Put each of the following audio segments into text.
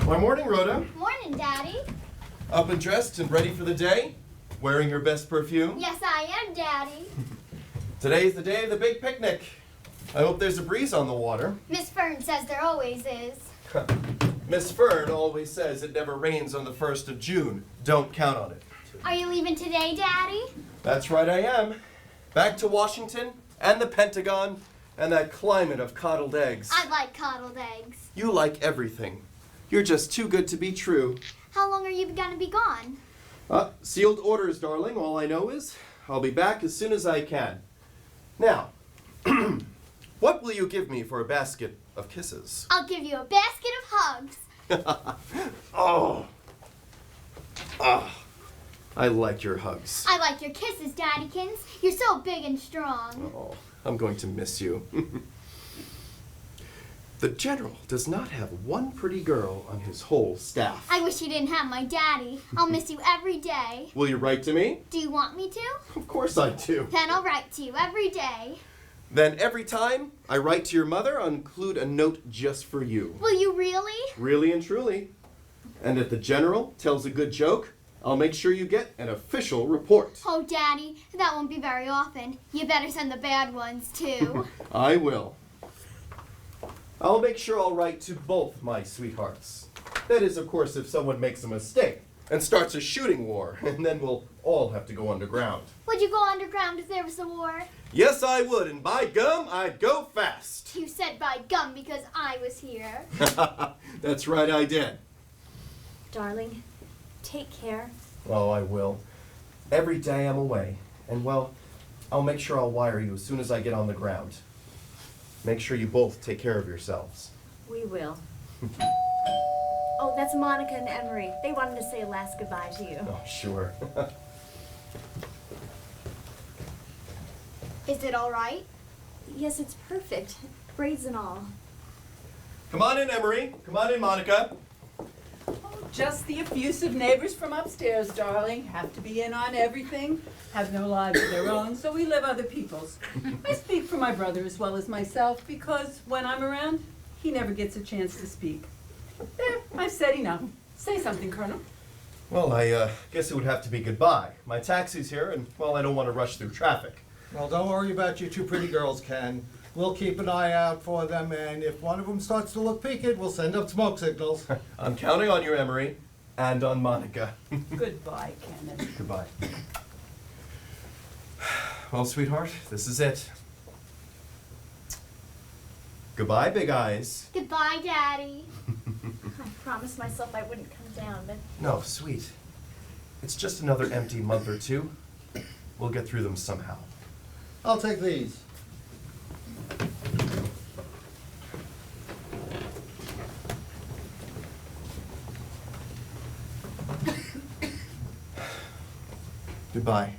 Why, morning, Rhoda. Morning, Daddy. Up and dressed and ready for the day? Wearing your best perfume? Yes, I am, Daddy. Today's the day of the big picnic. I hope there's a breeze on the water. Miss Fern says there always is. Miss Fern always says it never rains on the 1st of June. Don't count on it. Are you leaving today, Daddy? That's right, I am. Back to Washington and the Pentagon and that climate of coddled eggs. I like coddled eggs. You like everything. You're just too good to be true. How long are you gonna be gone? Sealed orders, darling. All I know is I'll be back as soon as I can. Now, what will you give me for a basket of kisses? I'll give you a basket of hugs. Oh. I like your hugs. I like your kisses, Daddykins. You're so big and strong. Oh, I'm going to miss you. The General does not have one pretty girl on his whole staff. I wish you didn't have my daddy. I'll miss you every day. Will you write to me? Do you want me to? Of course I do. Then I'll write to you every day. Then every time I write to your mother, I'll include a note just for you. Will you really? Really and truly. And if the General tells a good joke, I'll make sure you get an official report. Oh, Daddy, that won't be very often. You better send the bad ones, too. I will. I'll make sure I'll write to both my sweethearts. That is, of course, if someone makes a mistake and starts a shooting war, and then we'll all have to go underground. Would you go underground if there was a war? Yes, I would, and by gum, I'd go fast. You said by gum because I was here. That's right, I did. Darling, take care. Oh, I will. Every day I'm away, and well, I'll make sure I'll wire you as soon as I get on the ground. Make sure you both take care of yourselves. We will. Oh, that's Monica and Emery. They wanted to say a last goodbye to you. Oh, sure. Is it all right? Yes, it's perfect. Braids and all. Come on in, Emery. Come on in, Monica. Just the effusive neighbors from upstairs, darling. Have to be in on everything. Have no lives of their own, so we live other people's. I speak for my brother as well as myself, because when I'm around, he never gets a chance to speak. There, I've said enough. Say something, Colonel. Well, I guess it would have to be goodbye. My taxi's here, and, well, I don't want to rush through traffic. Well, don't worry about your two pretty girls, Ken. We'll keep an eye out for them, and if one of them starts to look peaked, we'll send up smoke signals. I'm counting on you, Emery, and on Monica. Goodbye, Kenneth. Goodbye. Well, sweetheart, this is it. Goodbye, Big Eyes. Goodbye, Daddy. I promised myself I wouldn't come down, but No, sweet. It's just another empty month or two. We'll get through them somehow. I'll take these. Goodbye.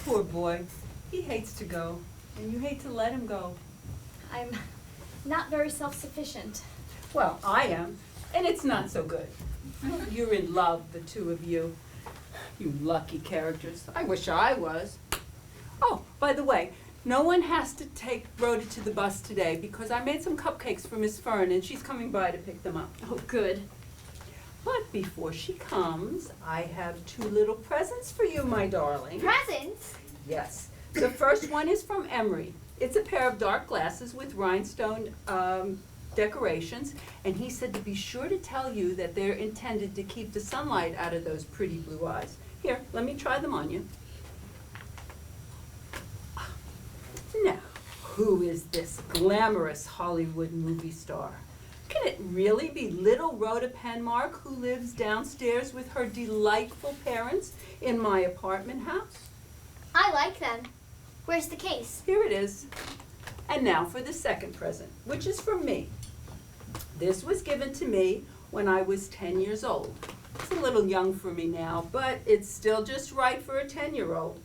Poor boy. He hates to go, and you hate to let him go. I'm not very self-sufficient. Well, I am, and it's not so good. You're in love, the two of you. You lucky characters. I wish I was. Oh, by the way, no one has to take Rhoda to the bus today because I made some cupcakes for Miss Fern and she's coming by to pick them up. Oh, good. But before she comes, I have two little presents for you, my darling. Presents? Yes. The first one is from Emery. It's a pair of dark glasses with rhinestone decorations, and he said to be sure to tell you that they're intended to keep the sunlight out of those pretty blue eyes. Here, let me try them on you. Now, who is this glamorous Hollywood movie star? Can it really be little Rhoda Penmark who lives downstairs with her delightful parents in my apartment house? I like them. Where's the case? Here it is. And now for the second present, which is from me. This was given to me when I was 10 years old. It's a little young for me now, but it's still just right for a 10-year-old.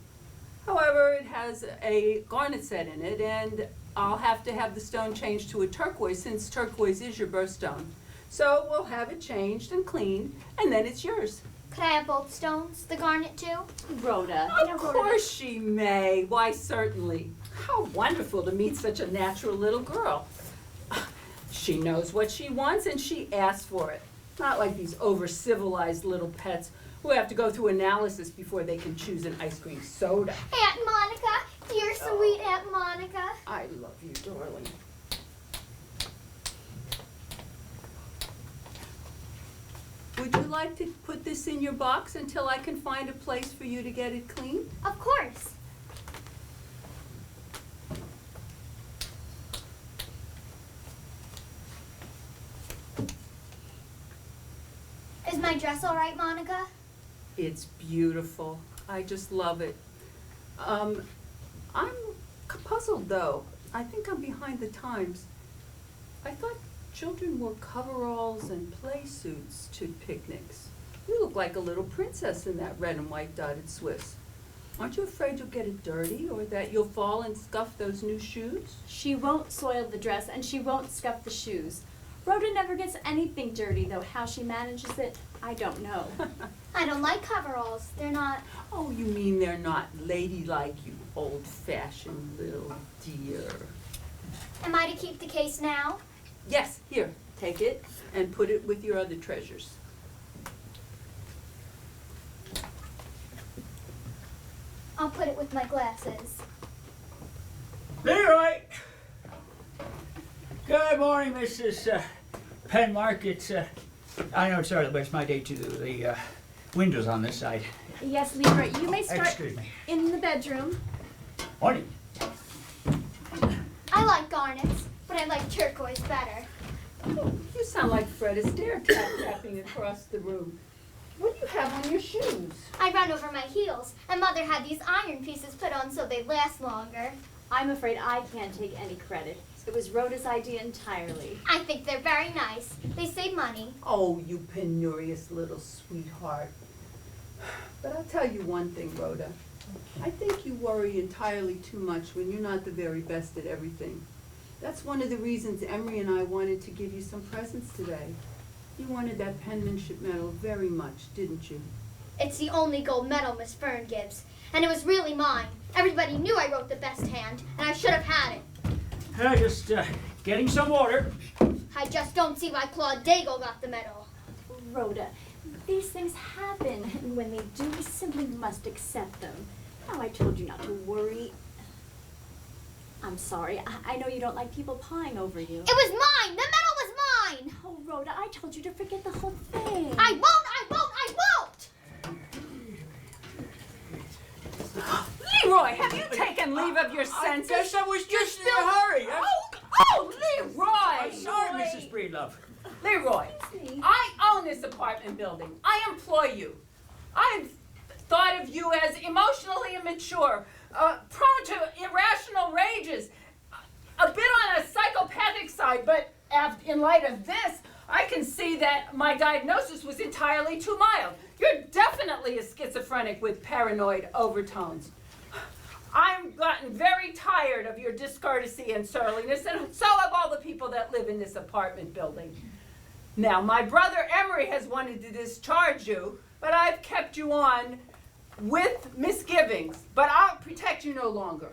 However, it has a garnet set in it, and I'll have to have the stone changed to a turquoise since turquoise is your birthstone. So we'll have it changed and cleaned, and then it's yours. Could I have both stones? The garnet, too? Rhoda. Of course she may. Why, certainly. How wonderful to meet such a natural little girl. She knows what she wants and she asks for it. Not like these over-civilized little pets who have to go through analysis before they can choose an ice cream soda. Aunt Monica, dear sweet Aunt Monica. I love you, darling. Would you like to put this in your box until I can find a place for you to get it clean? Of course. Is my dress all right, Monica? It's beautiful. I just love it. I'm puzzled though. I think I'm behind the times. I thought children wore coveralls and play suits to picnics. You look like a little princess in that red and white dotted Swiss. Aren't you afraid you'll get it dirty or that you'll fall and scuff those new shoes? She won't soil the dress and she won't scuff the shoes. Rhoda never gets anything dirty, though how she manages it, I don't know. I don't like coveralls. They're not. Oh, you mean they're not ladylike, you old-fashioned little dear. Am I to keep the case now? Yes, here, take it and put it with your other treasures. I'll put it with my glasses. Leroy! Good morning, Mrs. Penmark. I know it's early, but it's my day to do the windows on this side. Yes, Leroy, you may start Excuse me. in the bedroom. Morning. I like garnets, but I like turquoise better. Oh, you sound like Fred Astaire tapping across the room. What do you have on your shoes? I run over my heels, and Mother had these iron pieces put on so they last longer. I'm afraid I can't take any credit. It was Rhoda's idea entirely. I think they're very nice. They save money. Oh, you penurious little sweetheart. But I'll tell you one thing, Rhoda. I think you worry entirely too much when you're not the very best at everything. That's one of the reasons Emery and I wanted to give you some presents today. You wanted that penmanship medal very much, didn't you? It's the only gold medal Miss Fern gives, and it was really mine. Everybody knew I wrote the best hand, and I should have had it. Just getting some water. I just don't see why Claude Daigle got the medal. Rhoda, these things happen, and when they do, we simply must accept them. Now, I told you not to worry. I'm sorry. I know you don't like people pawing over you. It was mine! The medal was mine! Oh, Rhoda, I told you to forget the whole thing. I won't! Leroy, have you taken leave of your senses? I guess I was just in a hurry. Oh, Leroy! I'm sorry, Mrs. Breedlove. Leroy, Excuse me. I own this apartment building. I employ you. I've thought of you as emotionally immature, prone to irrational rages, a bit on a psychopathic side, but in light of this, I can see that my diagnosis was entirely too mild. You're definitely a schizophrenic with paranoid overtones. I've gotten very tired of your discourtesy and surliness, and so have all the people that live in this apartment building. Now, my brother Emery has wanted to discharge you, but I've kept you on with misgivings, but I'll protect you no longer.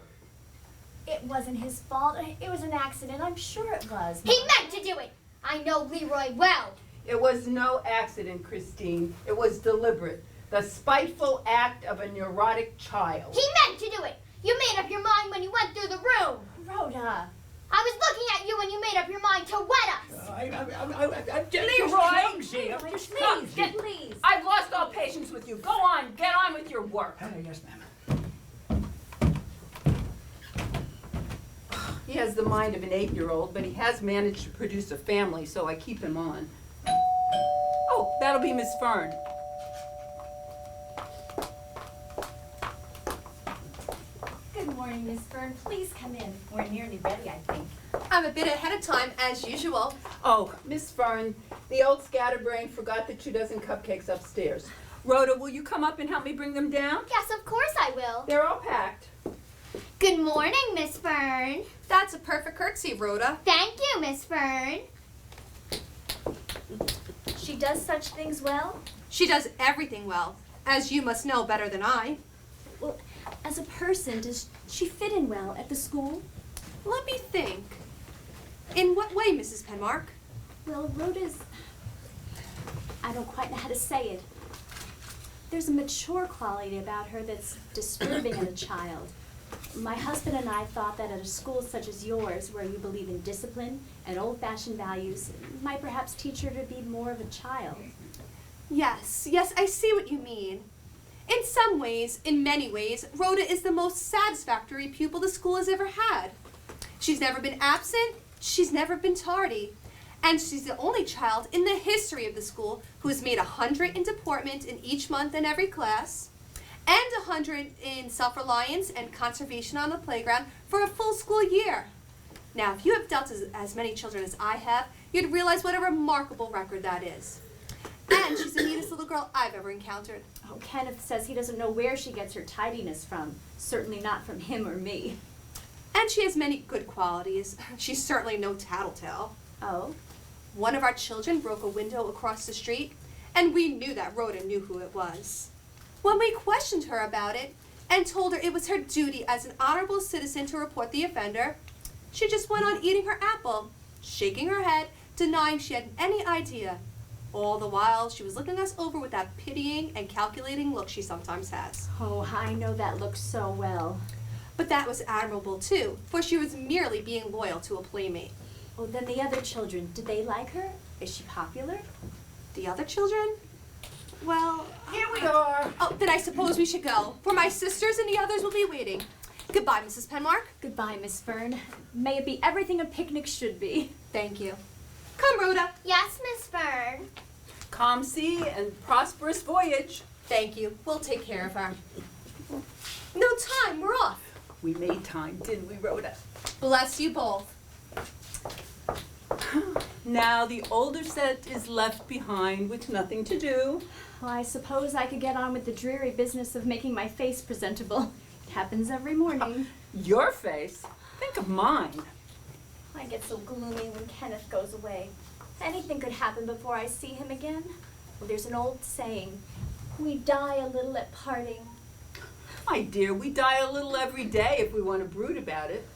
It wasn't his fault. It was an accident. I'm sure it was. He meant to do it! I know Leroy well. It was no accident, Christine. It was deliberate. The spiteful act of a neurotic child. He meant to do it! You made up your mind when you went through the room. Rhoda. I was looking at you when you made up your mind to wed us. I'm just Leroy! clumsy. I'm just Please, clumsy. please. I've lost all patience with you. Go on, get on with your work. Yes, ma'am. He has the mind of an 8-year-old, but he has managed to produce a family, so I keep him on. Oh, that'll be Miss Fern. Good morning, Miss Fern. Please come in. We're nearly ready, I think. I'm a bit ahead of time, as usual. Oh, Miss Fern, the old scatterbrain forgot that she doesn't cupcakes upstairs. Rhoda, will you come up and help me bring them down? Yes, of course I will. They're all packed. Good morning, Miss Fern. That's a perfect curtsy, Rhoda. Thank you, Miss Fern. She does such things well? She does everything well, as you must know better than I. Well, as a person, does she fit in well at the school? Let me think. In what way, Mrs. Penmark? Well, Rhoda's... I don't quite know how to say it. There's a mature quality about her that's disturbing in a child. My husband and I thought that at a school such as yours, where you believe in discipline and old-fashioned values, might perhaps teach her to be more of a child. Yes, I see what you mean. In some ways, in many ways, Rhoda is the most satisfactory pupil the school has ever had. She's never been absent, she's never been tardy, and she's the only child in the history of the school who has made 100 in deportment in each month in every class, and 100 in self-reliance and conservation on the playground for a full school year. Now, if you have dealt with as many children as I have, you'd realize what a remarkable record that is. And she's the neatest little girl I've ever encountered. Oh, Kenneth says he doesn't know where she gets her tidiness from. Certainly not from him or me. And she has many good qualities. She's certainly no tattletale. Oh? One of our children broke a window across the street, and we knew that Rhoda knew who it was. When we questioned her about it and told her it was her duty as an honorable citizen to report the offender, she just went on eating her apple, shaking her head, denying she had any idea. All the while, she was looking us over with that pitying and calculating look she sometimes has. Oh, I know that look so well. But that was admirable, too, for she was merely being loyal to a playmate. Oh, then the other children, did they like her? Is she popular? The other children? Well... Here we are. Oh, then I suppose we should go, for my sisters and the others will be waiting. Goodbye, Mrs. Penmark. Goodbye, Miss Fern. May it be everything a picnic should be. Thank you. Come, Rhoda. Yes, Miss Fern. Calm sea and prosperous voyage. Thank you. We'll take care of her. No time, we're off. We made time, didn't we, Rhoda? Bless you both. Now the older set is left behind with nothing to do. Well, I suppose I could get on with the dreary business of making my face presentable. It happens every morning. Your face? Think of mine. I get so gloomy when Kenneth goes away. Anything could happen before I see him again. Well, there's an old saying, we die a little at parting. My dear, we die a little every day if we want to brood about it.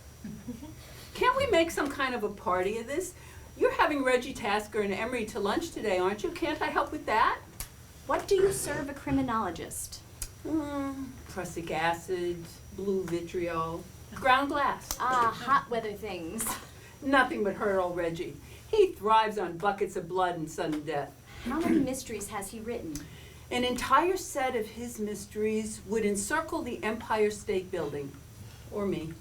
Can't we make some kind of a party of this? You're having Reggie Tasker and Emery to lunch today, aren't you? Can't I help with that? What do you serve a criminologist? Prussic acid, blue vitriol, ground glass. Ah, hot weather things. Nothing but hurt old Reggie. He thrives on buckets of blood and sudden death. How many mysteries has he written? An entire set of his mysteries would encircle the Empire State Building. Or me.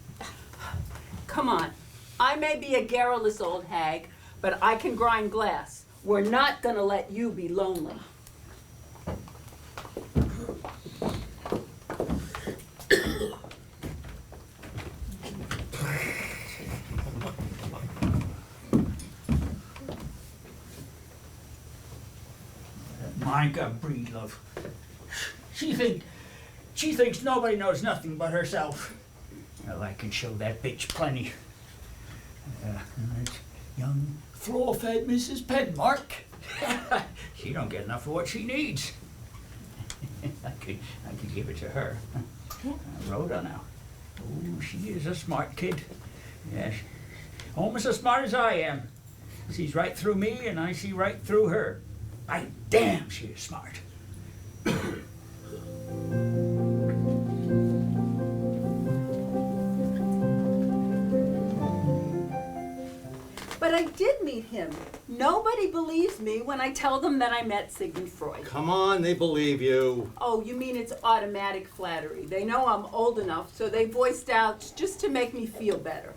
Come on. I may be a garrulous old hag, but I can grind glass. We're not gonna let you be lonely. Monica Breedlove. She thinks nobody knows nothing but herself. Well, I can show that bitch plenty. That's young, floor-fed Mrs. Penmark. She don't get enough of what she needs. I could give it to her. Rhoda now. Oh, she is a smart kid. Yes, almost as smart as I am. Sees right through me, and I see right through her. By damn, she is smart. But I did meet him. Nobody believes me when I tell them that I met Sigmund Freud. Come on, they believe you. Oh, you mean it's automatic flattery. They know I'm old enough, so they voiced out just to make me feel better.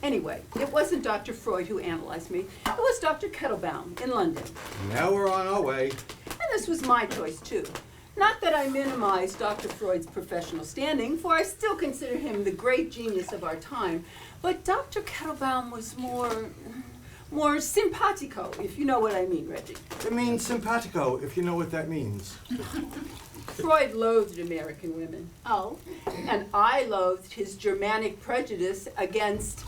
Anyway, it wasn't Dr. Freud who analyzed me. It was Dr. Kettlebaum in London. Now we're on our way. And this was my choice, too. Not that I minimize Dr. Freud's professional standing, for I still consider him the great genius of our time. But Dr. Kettlebaum was more simpatico, if you know what I mean, Reggie. It means simpatico, if you know what that means. Freud loathed American women. Oh? And I loathed his Germanic prejudice against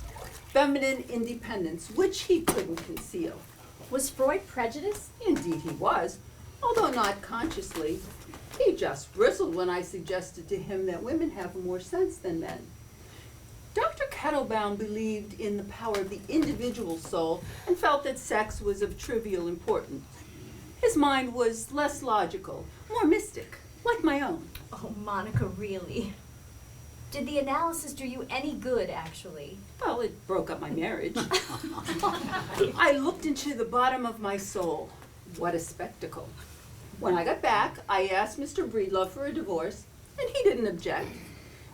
feminine independence, which he couldn't conceal. Was Freud prejudiced? Indeed he was, although not consciously. He just bristled when I suggested to him that women have more sense than men. Dr. Kettlebound believed in the power of the individual soul and felt that sex was of trivial importance. His mind was less logical, more mystic, like my own. Oh, Monica, really? Did the analysis do you any good, actually? Well, it broke up my marriage. I looked into the bottom of my soul. What a spectacle. When I got back, I asked Mr. Breedlove for a divorce, and he didn't object.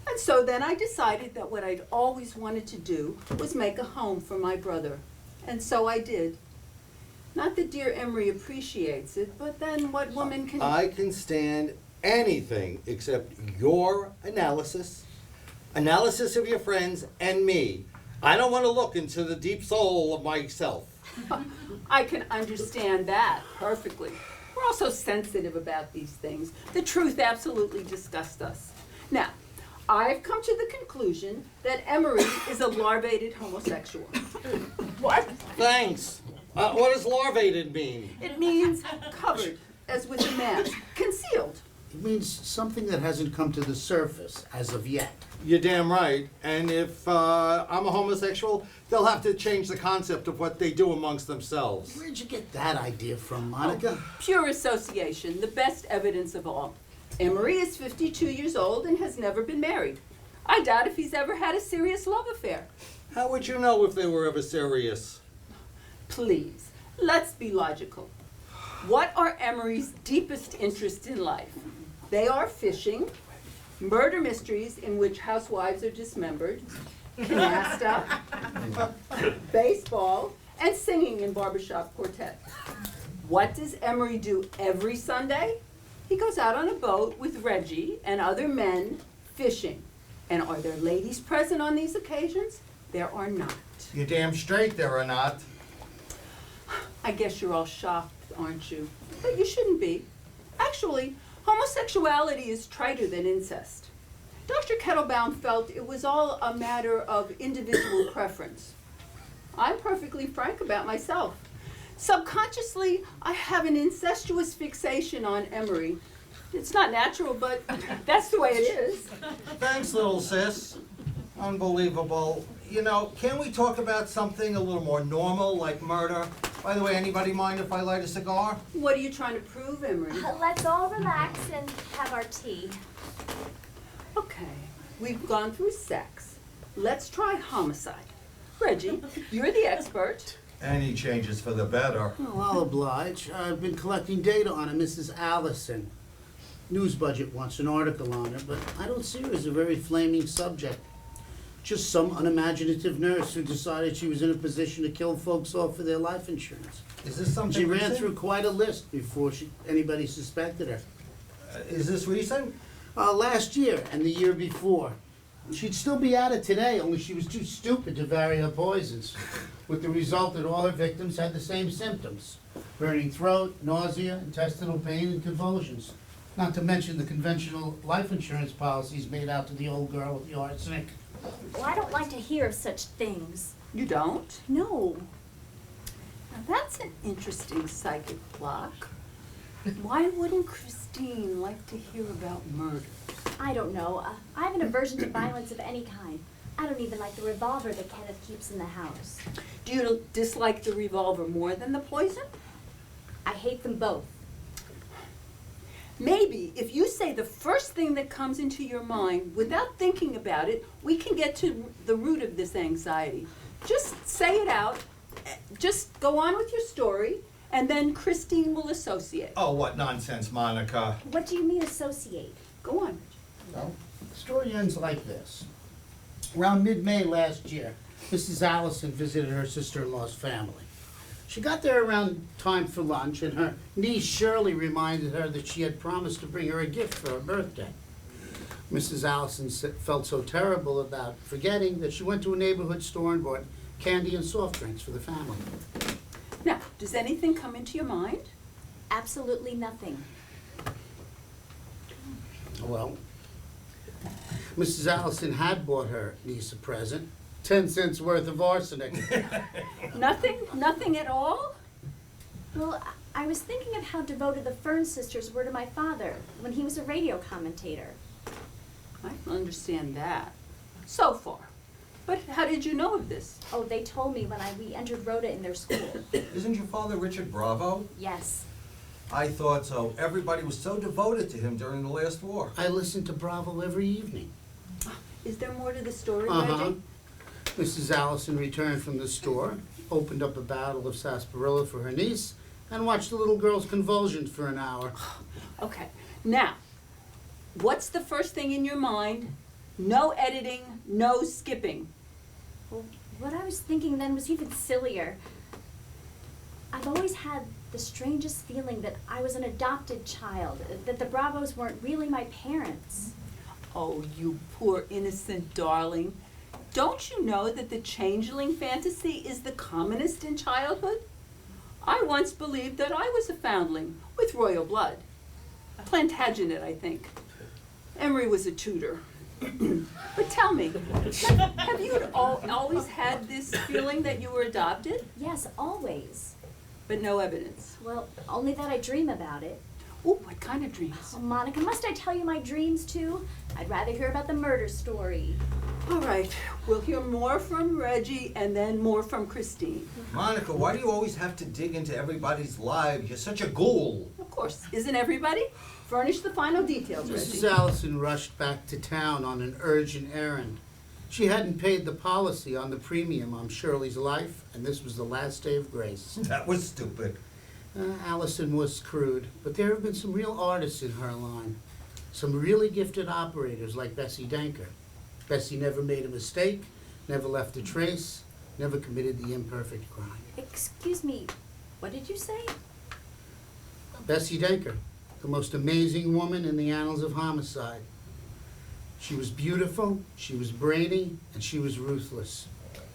And so then I decided that what I'd always wanted to do was make a home for my brother. And so I did. Not that dear Emery appreciates it, but then what woman can... I can stand anything except your analysis of your friends, and me. I don't want to look into the deep soul of myself. I can understand that perfectly. We're also sensitive about these things. The truth absolutely disgusts us. Now, I've come to the conclusion that Emery is a larvated homosexual. What? Thanks. What does larvated mean? It means covered, as with a mask, concealed. It means something that hasn't come to the surface as of yet. You're damn right. And if I'm a homosexual, they'll have to change the concept of what they do amongst themselves. Where'd you get that idea from, Monica? Pure association, the best evidence of all. Emery is 52 years old and has never been married. I doubt if he's ever had a serious love affair. How would you know if they were ever serious? Please, let's be logical. What are Emery's deepest interests in life? They are fishing, murder mysteries in which housewives are dismembered, canasta, baseball, and singing in barbershop quartet. What does Emery do every Sunday? He goes out on a boat with Reggie and other men fishing. And are there ladies present on these occasions? There are not. You're damn straight there are not. I guess you're all shocked, aren't you? But you shouldn't be. Actually, homosexuality is triter than incest. Dr. Kettlebound felt it was all a matter of individual preference. I'm perfectly frank about myself. Subconsciously, I have an incestuous fixation on Emery. It's not natural, but that's the way it is. Thanks, little sis. Unbelievable. You know, can we talk about something a little more normal, like murder? By the way, anybody mind if I light a cigar? What are you trying to prove, Emery? Let's all relax and have our tea. Okay, we've gone through sex. Let's try homicide. Reggie, you're the expert. Any changes for the better. Oh, I'll oblige. I've been collecting data on a Mrs. Allison. News Budget wants an article on her, but I don't see her as a very flaming subject. Just some unimaginative nurse who decided she was in a position to kill folks off for their life insurance. Is this something She ran recent? through quite a list before anybody suspected her. Is this recent? Last year and the year before. She'd still be at it today, only she was too stupid to vary her poisons, with the result that all her victims had the same symptoms: burning throat, nausea, intestinal pain, and convulsions. Not to mention the conventional life insurance policies made out to the old girl with the arsenic. Well, I don't like to hear of such things. You don't? No. Now that's an interesting psychic block. Why wouldn't Christine like to hear about murder? I don't know. I have an aversion to violence of any kind. I don't even like the revolver that Kenneth keeps in the house. Do you dislike the revolver more than the poison? I hate them both. Maybe if you say the first thing that comes into your mind without thinking about it, we can get to the root of this anxiety. Just say it out. Just go on with your story, and then Christine will associate. Oh, what nonsense, Monica. What do you mean associate? Go on. Well, the story ends like this. Around mid-May last year, Mrs. Allison visited her sister-in-law's family. She got there around time for lunch, and her niece Shirley reminded her that she had promised to bring her a gift for her birthday. Mrs. Allison felt so terrible about forgetting that she went to a neighborhood store and bought candy and soft drinks for the family. Now, does anything come into your mind? Absolutely nothing. Well, Mrs. Allison had bought her niece a present, 10 cents worth of arsenic. Nothing at all? Well, I was thinking of how devoted the Fern sisters were to my father when he was a radio commentator. I can understand that. So far. But how did you know of this? Oh, they told me when we entered Rhoda in their school. Isn't your father Richard Bravo? Yes. I thought so. Everybody was so devoted to him during the last war. I listen to Bravo every evening. Is there more to the story, Uh-huh. Reggie? Mrs. Allison returned from the store, opened up a bottle of sarsaparilla for her niece, and watched the little girl's convulsions for an hour. Okay, now, what's the first thing in your mind? No editing, no skipping. Well, what I was thinking then was even sillier. I've always had the strangest feeling that I was an adopted child, that the Bravos weren't really my parents. Oh, you poor innocent darling. Don't you know that the changeling fantasy is the commonest in childhood? I once believed that I was a foundling with royal blood. Plantagenet, I think. Emery was a tutor. But tell me, have you always had this feeling that you were adopted? Yes, always. But no evidence. Well, only that I dream about it. Ooh, what kind of dreams? Oh, Monica, must I tell you my dreams too? I'd rather hear about the murder story. All right, we'll hear more from Reggie and then more from Christine. Monica, why do you always have to dig into everybody's lives? You're such a ghoul. Of course, isn't everybody? Furnish the final details, Mrs. Reggie. Allison rushed back to town on an urgent errand. She hadn't paid the policy on the premium on Shirley's life, and this was the last day of grace. That was stupid. Allison was screwed, but there have been some real artists in her line. Some really gifted operators like Bessie Denker. Bessie never made a mistake, never left a trace, never committed the imperfect crime. Excuse me, what did you say? Bessie Denker, the most amazing woman in the annals of homicide. She was beautiful, she was brainy, and she was ruthless.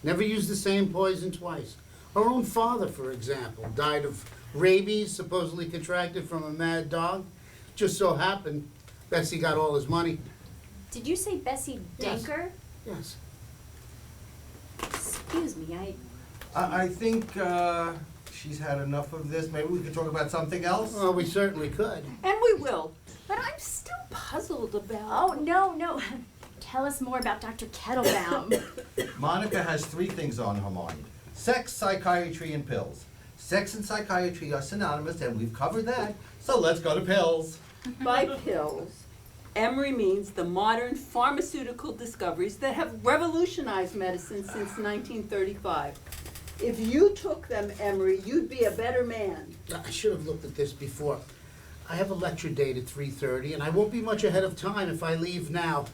Never used the same poison twice. Her own father, for example, died of rabies, supposedly contracted from a mad dog. Just so happened, Bessie got all his money. Did you say Bessie Yes. Denker? Yes. Excuse me, I think she's had enough of this. Maybe we could talk about something else? Well, we certainly could. And we will. But I'm still puzzled about... Oh, no. Tell us more about Dr. Kettlebaum. Monica has three things on her mind. Sex, psychiatry, and pills. Sex and psychiatry are synonymous, and we've covered that. So let's go to pills. By pills, Emery means the modern pharmaceutical discoveries that have revolutionized medicine since 1935. If you took them, Emery, you'd be a better man. I should have looked at this before. I have a lecture date at 3:30, and I won't be much ahead of time if I leave now.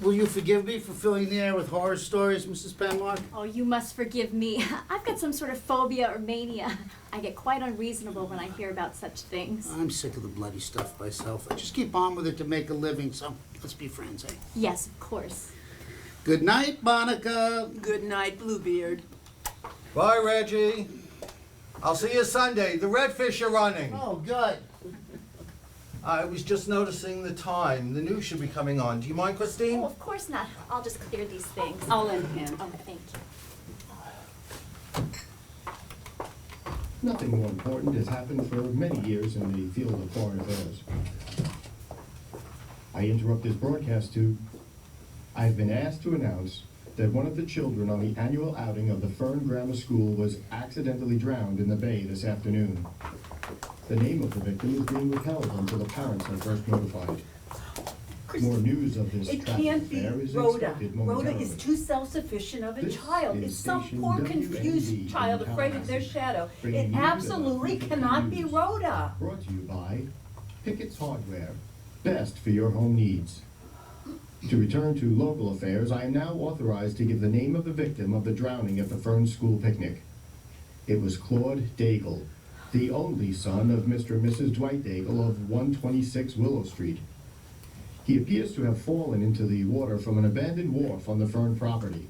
Will you forgive me for filling the air with horror stories, Mrs. Penlock? Oh, you must forgive me. I've got some sort of phobia or mania. I get quite unreasonable when I hear about such things. I'm sick of the bloody stuff myself. I just keep on with it to make a living, so let's be friends, eh? Yes, of course. Good night, Monica. Good night, Bluebeard. Bye, Reggie. I'll see you Sunday. The redfish are running. Oh, good. I was just noticing the time. The news should be coming on. Do you mind, Christine? Oh, of course not. I'll just clear these things. I'll lend a hand. Oh, thank you. Nothing more important has happened for many years in the field of foreign affairs. I interrupt this broadcast to... I've been asked to announce that one of the children on the annual outing of the Fern Grammar School was accidentally drowned in the bay this afternoon. The name of the victim is being withheld until the parents are first notified. More news of this It tragic can't be affair is Rhoda. expected Rhoda momentarily. is too self-sufficient of a This child. is It's some station poor, WND confused child in afraid of their Tallahassee, shadow. bringing It you the absolutely most cannot be news. Rhoda. Brought to you by Pickett's Hardware, best for your home needs. To return to local affairs, I am now authorized to give the name of the victim of the drowning at the Fern School picnic. It was Claude Daigle, the only son of Mr. and Mrs. Dwight Daigle of 126 Willow Street. He appears to have fallen into the water from an abandoned wharf on the Fern property.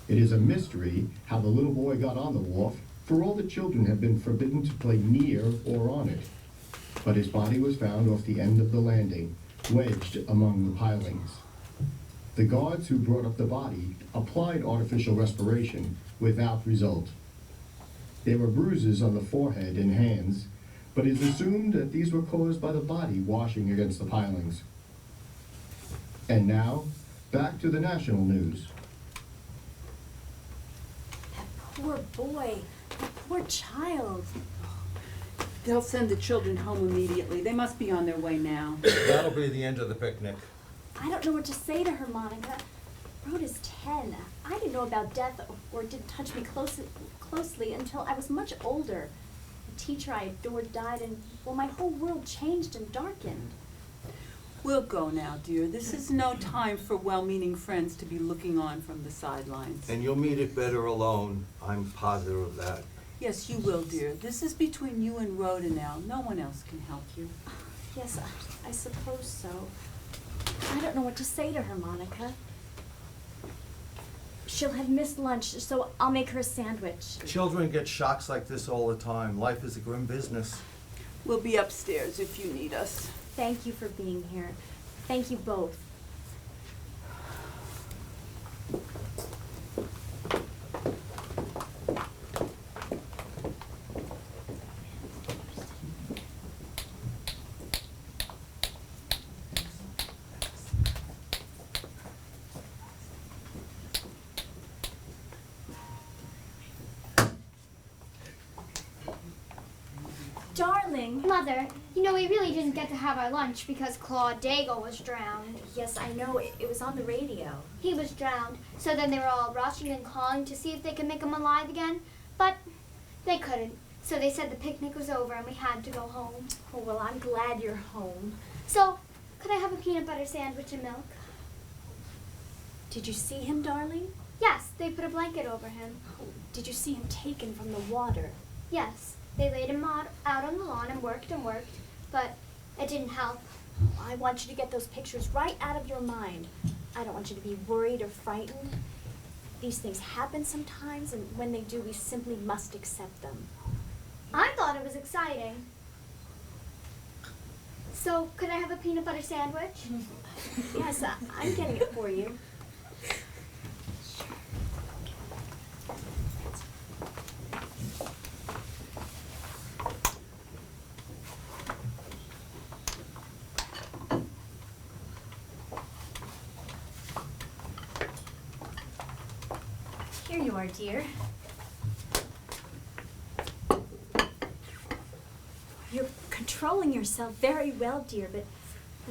It is a mystery how the little boy got on the wharf, for all the children have been forbidden to play near or on it. But his body was found off the end of the landing, wedged among the pilings. The guards who brought up the body applied artificial respiration without result. There were bruises on the forehead and hands, but it is assumed that these were caused by the body washing against the pilings. And now, back to the national news. poor boy. That poor child. They'll send the children home immediately. They must be on their way now. That'll be the end of the picnic. I don't know what to say to her, Monica. Rhoda's 10. I didn't know about death or didn't touch me closely until I was much older. The teacher I adored died and, well, my whole world changed and darkened. We'll go now, dear. This is no time for well-meaning friends to be looking on from the sidelines. And you'll meet it better alone. I'm positive of that. Yes, you will, dear. This is between you and Rhoda now. No one else can help you. Yes, I suppose so. I don't know what to say to her, Monica. She'll have missed lunch, so I'll make her a sandwich. Children get shocks like this all the time. Life is a grim business. We'll be upstairs if you need us. Thank you for being here. Thank you both. Darling. Mother, you know, we really didn't get to have our lunch because Claude Dago was drowned. Yes, I know. It was on the radio. He was drowned, so then they were all rushing and calling to see if they could make him alive again, but they couldn't. So they said the picnic was over and we had to go home. Oh, well, I'm glad you're home. So, could I have a peanut butter sandwich and milk? Did you see him, darling? Yes, they put a blanket over him. Oh, did you see him taken from the water? Yes, they laid him out on the lawn and worked, but it didn't help. Oh, I want you to get those pictures right out of your mind. I don't want you to be worried or frightened. These things happen sometimes, and when they do, we simply must accept them. I thought it was exciting. So, could I have a peanut butter sandwich? Yes, I'm getting it for you. Here you are, dear. You're controlling yourself very well, dear, but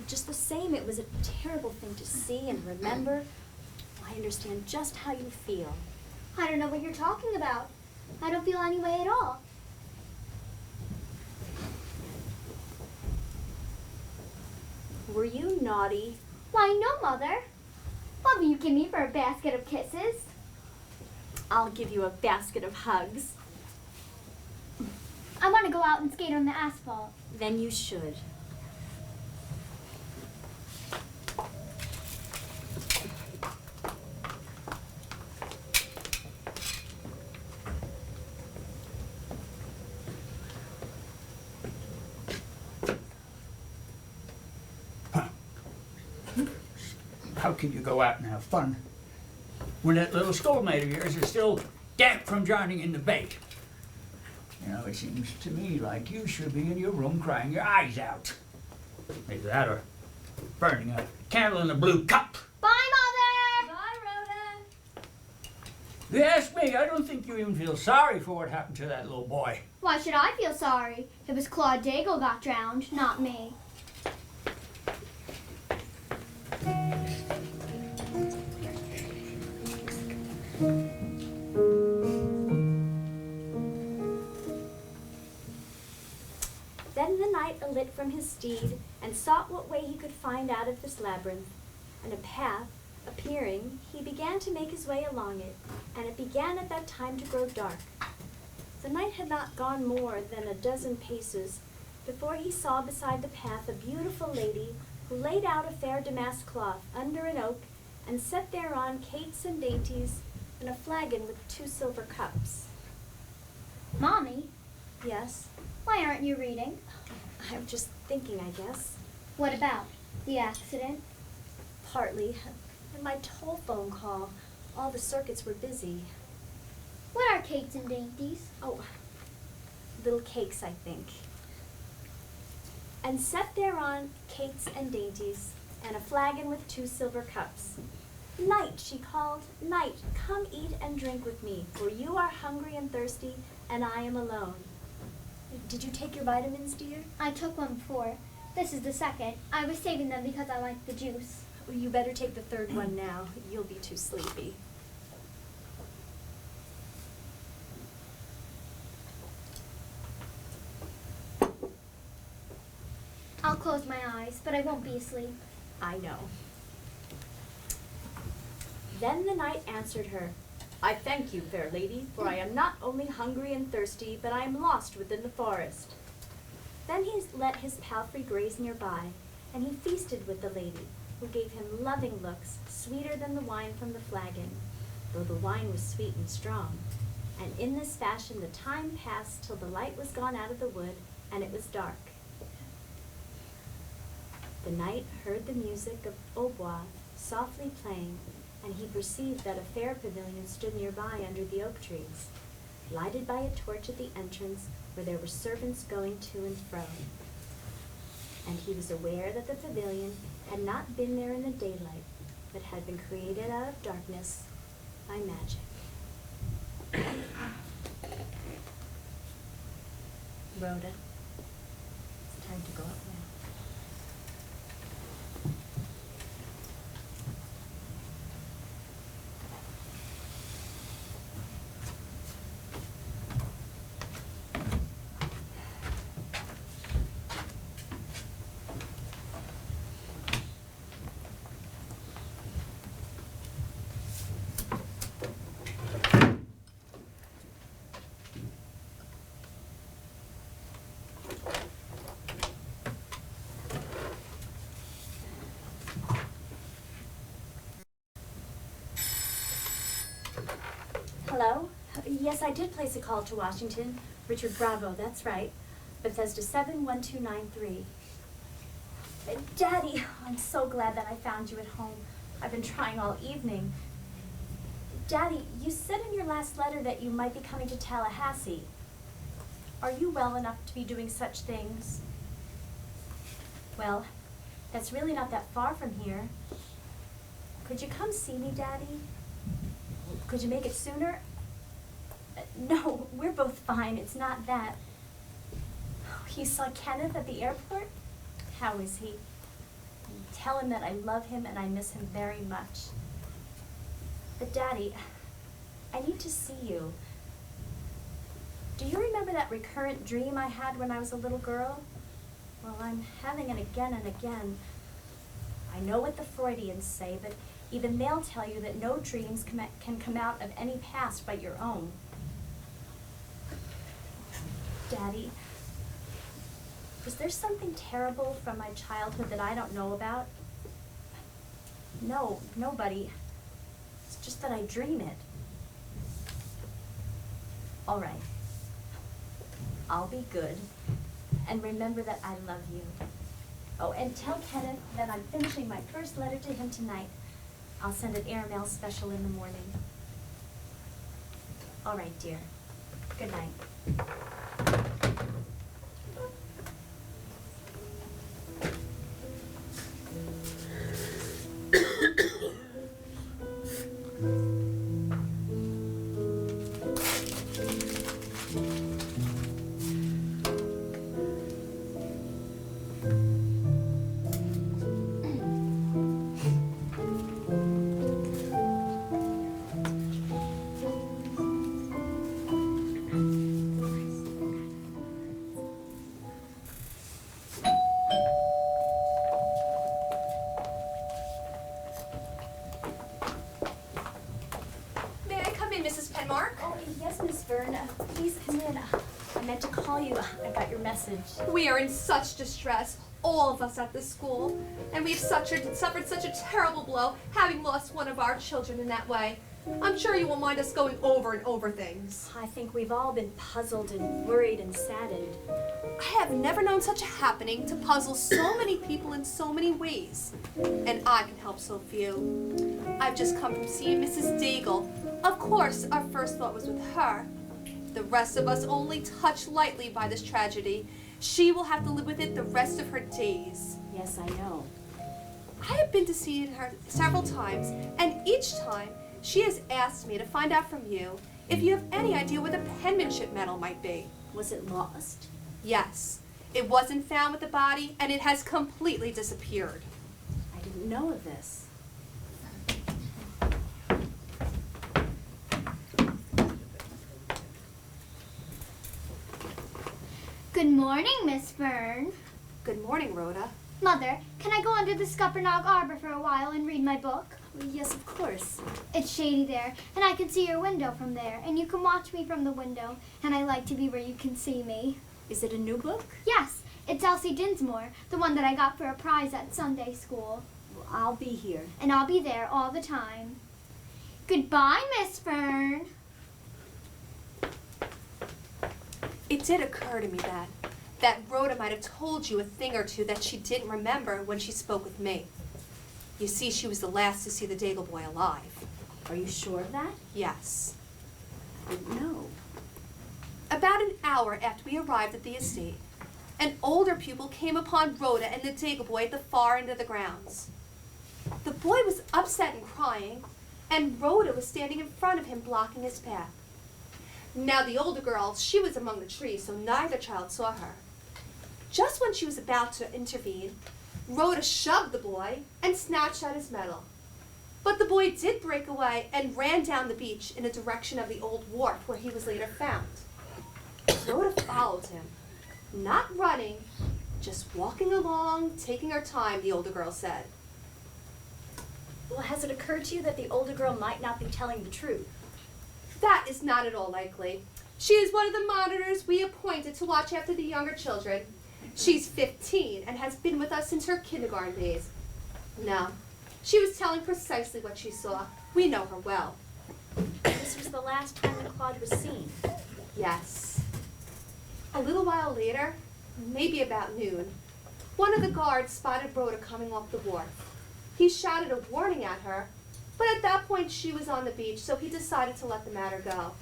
just the same, it was a terrible thing to see and remember. I understand just how you feel. I don't know what you're talking about. I don't feel any way at all. Were you naughty? Why, no, Mother. What will you give me for a basket of kisses? I'll give you a basket of hugs. I want to go out and skate on the asphalt. Then you should. How can you go out and have fun when that little schoolmate of yours is still damp from drowning in the bake? You know, it seems to me like you should be in your room crying your eyes out. Either that or burning a candle in a blue cup. Bye, Mother! Bye, Rhoda. If you ask me, I don't think you even feel sorry for what happened to that little boy. Why should I feel sorry? It was Claude Dago got drowned, not me. Then the knight alit from his steed, and sought what way he could find out of this labyrinth. And a path appearing, he began to make his way along it, and it began at that time to grow dark. The knight had not gone more than a dozen paces before he saw beside the path a beautiful lady who laid out a fair damask cloth under an oak, and set thereon cates and dainties, and a flagon with 2 silver cups. Mommy, Yes, why aren't you reading? I'm just thinking, I guess. What about? The accident? Partly. And my telephone call. All the circuits were busy. What are cakes and dainties? Oh, little cakes, I think. And set thereon cates and dainties, and a flagon with 2 silver cups. Knight, she called. Knight, come eat and drink with me, for you are hungry and thirsty, and I am alone. Did you take your vitamins, dear? I took one before. This is the second. I was saving them because I like the juice. Well, you better take the third one now. You'll be too sleepy. I'll close my eyes, but I won't be asleep. I know. Then the knight answered her, I thank you, fair lady, for I am not only hungry and thirsty, but I am lost within the forest. Then he let his palfrey graze nearby, and he feasted with the lady, who gave him loving looks, sweeter than the wine from the flagon, though the wine was sweet and strong. And in this fashion the time passed till the light was gone out of the wood, and it was dark. The knight heard the music of hautbois softly playing, and he perceived that a fair pavilion stood nearby under the oak trees, lighted by a torch at the entrance where there were servants going to and fro. And he was aware that the pavilion had not been there in the daylight, but had been created out of darkness by magic. Rhoda, it's time to go up now. Hello? Yes, I did place a call to Washington. Richard Bravo, that's right. Bethesda 71293. Daddy, I'm so glad that I found you at home. I've been trying all evening. Daddy, you said in your last letter that you might be coming to Tallahassee. Are you well enough to be doing such things? Well, that's really not that far from here. Could you come see me, Daddy? Could you make it sooner? No, we're both fine. It's not that. You saw Kenneth at the airport? How is he? Tell him that I love him and I miss him very much. But Daddy, I need to see you. Do you remember that recurrent dream I had when I was a little girl? Well, I'm having it again and again. I know what the Freudians say, but even they'll tell you that no dreams can come out of any past but your own. Daddy, is there something terrible from my childhood that I don't know about? No, nobody. It's just that I dream it. All right. I'll be good. And remember that I love you. Oh, and tell Kenneth that I'm finishing my first letter to him tonight. I'll send an airmail special in the morning. All right, dear. Good night. Please come in. I meant to call you. I got your message. We are in such distress, all of us at the school, and we've suffered such a terrible blow, having lost one of our children in that way. I'm sure you won't mind us going over and over things. I think we've all been puzzled and worried and saddened. I have never known such a happening to puzzle so many people in so many ways. And I can help so few. I've just come from seeing Mrs. Daigle. Of course, our first thought was with her. The rest of us only touched lightly by this tragedy. She will have to live with it the rest of her days. Yes, I know. I have been to see her several times, and each time she has asked me to find out from you if you have any idea where the penmanship medal might be. Was it lost? Yes. It wasn't found with the body, and it has completely disappeared. I didn't know of this. Good morning, Miss Fern. Good morning, Rhoda. Mother, can I go under the Scuppernong Arbor for a while and read my book? Yes, of course. It's shady there, and I can see your window from there, and you can watch me from the window, and I like to be where you can see me. Is it a new book? Yes, it's Elsie Dinsmore, the one that I got for a prize at Sunday school. Well, I'll be here. And I'll be there all the time. Goodbye, Miss Fern. It did occur to me that Rhoda might have told you a thing or two that she didn't remember when she spoke with me. You see, she was the last to see the Daigle boy alive. Are you sure of that? Yes. I didn't know. About an hour after we arrived at the estate, an older pupil came upon Rhoda and the Daigle boy at the far end of the grounds. The boy was upset and crying, and Rhoda was standing in front of him blocking his path. Now the older girl, she was among the trees, so neither child saw her. Just when she was about to intervene, Rhoda shoved the boy and snatched out his medal. But the boy did break away and ran down the beach in the direction of the old wharf where he was later found. Rhoda followed him, not running, just walking along, taking her time, the older girl said. Well, has it occurred to you that the older girl might not be telling the truth? That is not at all likely. She is one of the monitors we appointed to watch after the younger children. She's 15 and has been with us since her kindergarten days. No, she was telling precisely what she saw. We know her well. This was the last time that Claude was seen. Yes. A little while later, maybe about noon, one of the guards spotted Rhoda coming off the wharf. He shouted a warning at her, but at that point she was on the beach, so he decided to let the matter go.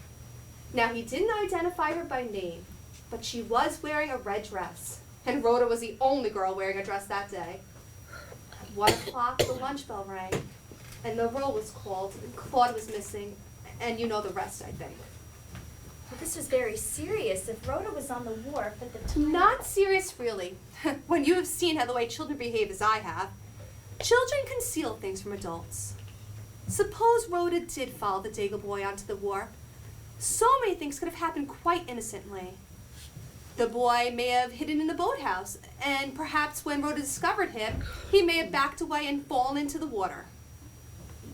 Now, he didn't identify her by name, but she was wearing a red dress, and Rhoda was the only girl wearing a dress that day. At 1 o'clock, the lunch bell rang, and the roll was called, and Claude was missing, and you know the rest, I think. Well, this was very serious. If Rhoda was on the wharf at the time... Not serious, really. When you have seen how the way children behave as I have, children conceal things from adults. Suppose Rhoda did follow the Daigle boy onto the wharf. So many things could have happened quite innocently. The boy may have hidden in the boathouse, and perhaps when Rhoda discovered him, he may have backed away and fallen into the water.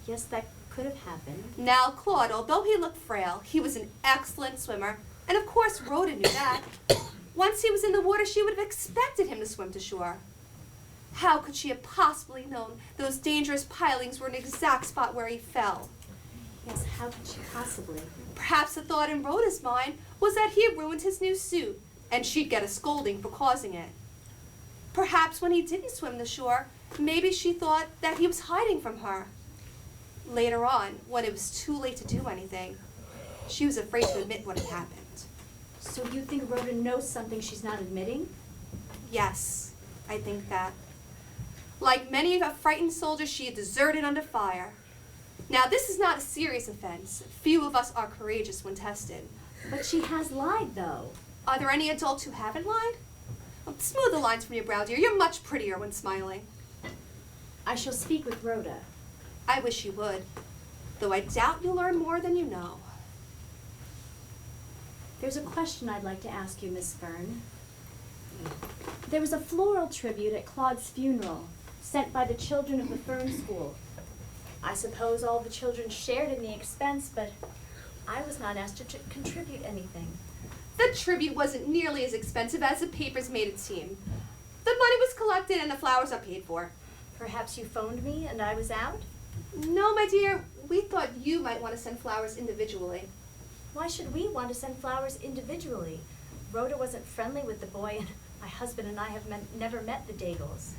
Yes, that could have happened. Now, Claude, although he looked frail, he was an excellent swimmer, and of course Rhoda knew that. Once he was in the water, she would have expected him to swim to shore. How could she have possibly known those dangerous pilings were an exact spot where he fell? Yes, how could she possibly? Perhaps the thought in Rhoda's mind was that he had ruined his new suit, and she'd get a scolding for causing it. Perhaps when he didn't swim the shore, maybe she thought that he was hiding from her. Later on, when it was too late to do anything, she was afraid to admit what had happened. So you think Rhoda knows something she's not admitting? Yes, I think that. Like many of a frightened soldier, she had deserted under fire. Now, this is not a serious offense. Few of us are courageous when tested. But she has lied, though. Are there any adults who haven't lied? Oh, smooth the lines from your brow, dear. You're much prettier when smiling. I shall speak with Rhoda. I wish you would, though I doubt you'll learn more than you know. There's a question I'd like to ask you, Miss Fern. There was a floral tribute at Claude's funeral, sent by the children of the Fern School. I suppose all the children shared in the expense, but I was not asked to contribute anything. The tribute wasn't nearly as expensive as the papers made it seem. The money was collected and the flowers are paid for. Perhaps you phoned me and I was out? No, my dear, we thought you might want to send flowers individually. Why should we want to send flowers individually? Rhoda wasn't friendly with the boy, and my husband and I have never met the Daigles.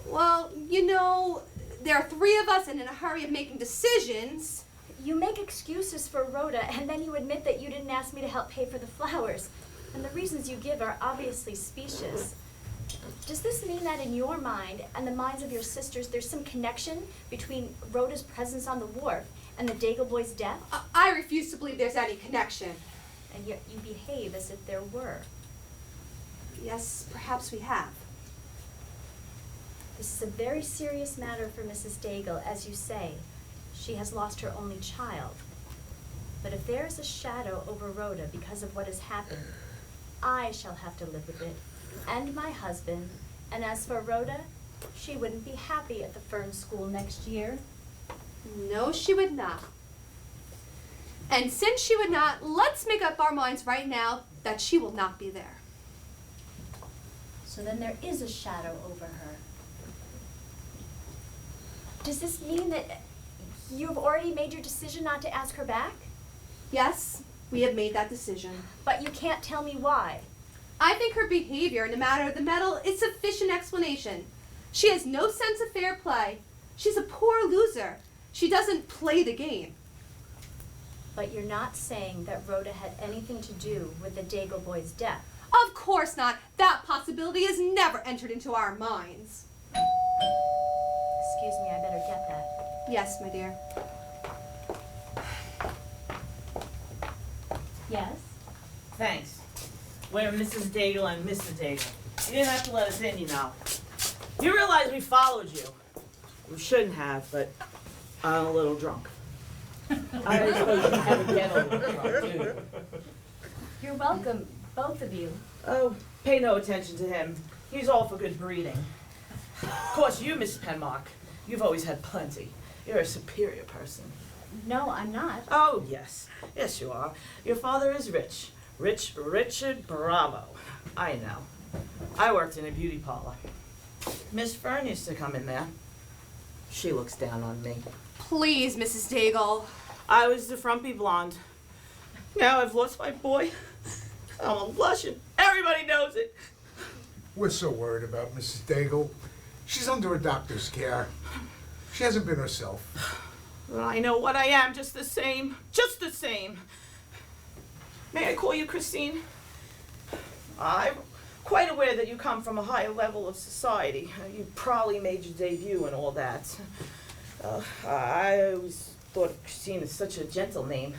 Well, you know, there are 3 of us and in a hurry of making decisions. You make excuses for Rhoda, and then you admit that you didn't ask me to help pay for the flowers. And the reasons you give are obviously specious. Does this mean that in your mind and the minds of your sisters there's some connection between Rhoda's presence on the wharf and the Daigle boy's death? I refuse to believe there's any connection. And yet you behave as if there were. Yes, perhaps we have. This is a very serious matter for Mrs. Daigle, as you say. She has lost her only child. But if there is a shadow over Rhoda because of what has happened, I shall have to live with it, and my husband. And as for Rhoda, she wouldn't be happy at the Fern School next year. No, she would not. And since she would not, let's make up our minds right now that she will not be there. So then there is a shadow over her. Does this mean that you've already made your decision not to ask her back? Yes, we have made that decision. But you can't tell me why. I think her behavior in the matter of the medal is sufficient explanation. She has no sense of fair play. She's a poor loser. She doesn't play the game. But you're not saying that Rhoda had anything to do with the Daigle boy's death. Of course not. That possibility has never entered into our minds. Excuse me, I better get that. Yes, my dear. Yes? Thanks. We're Mrs. Daigle and Mr. Daigle. You didn't have to let us in, you know. You realize we followed you. We shouldn't have, but I'm a little drunk. I suppose you had to get a little drunk, too. You're welcome, both of you. Oh, pay no attention to him. He's all for good breeding. Of course, you, Miss Penmark, you've always had plenty. You're a superior person. No, I'm not. Oh, yes. Yes, you are. Your father is rich. Richard Bravo. I know. I worked in a beauty parlor. Miss Fern used to come in there. She looks down on me. Please, Mrs. Daigle. I was the frumpy blonde. Now I've lost my boy. I'm a blushing. Everybody knows it. We're so worried about Mrs. Daigle. She's under a doctor's care. She hasn't been herself. Well, I know what I am, just the same. Just the same. May I call you Christine? I'm quite aware that you come from a higher level of society. You probably made your debut and all that. I always thought Christine is such a gentle name.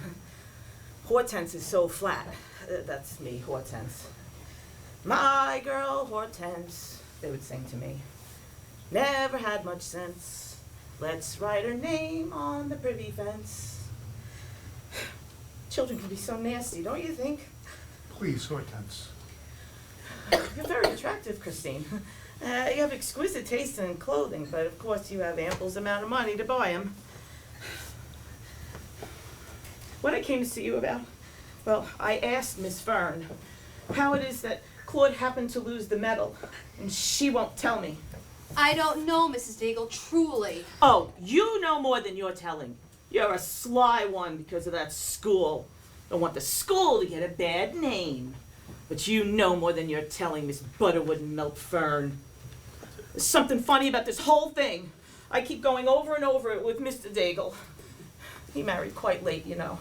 Hortense is so flat. That's me, Hortense. My girl Hortense, they would sing to me. Never had much sense. Let's write her name on the privy fence. Children can be so nasty, don't you think? Please, Hortense. You're very attractive, Christine. You have exquisite taste in clothing, but of course you have ample amount of money to buy them. What I came to see you about? Well, I asked Miss Fern how it is that Claude happened to lose the medal, and she won't tell me. I don't know, Mrs. Daigle, truly. Oh, you know more than you're telling. You're a sly one because of that school. Don't want the school to get a bad name. But you know more than you're telling, Miss Butterwood and Milk Fern. There's something funny about this whole thing. I keep going over and over it with Mr. Daigle. He married quite late, you know,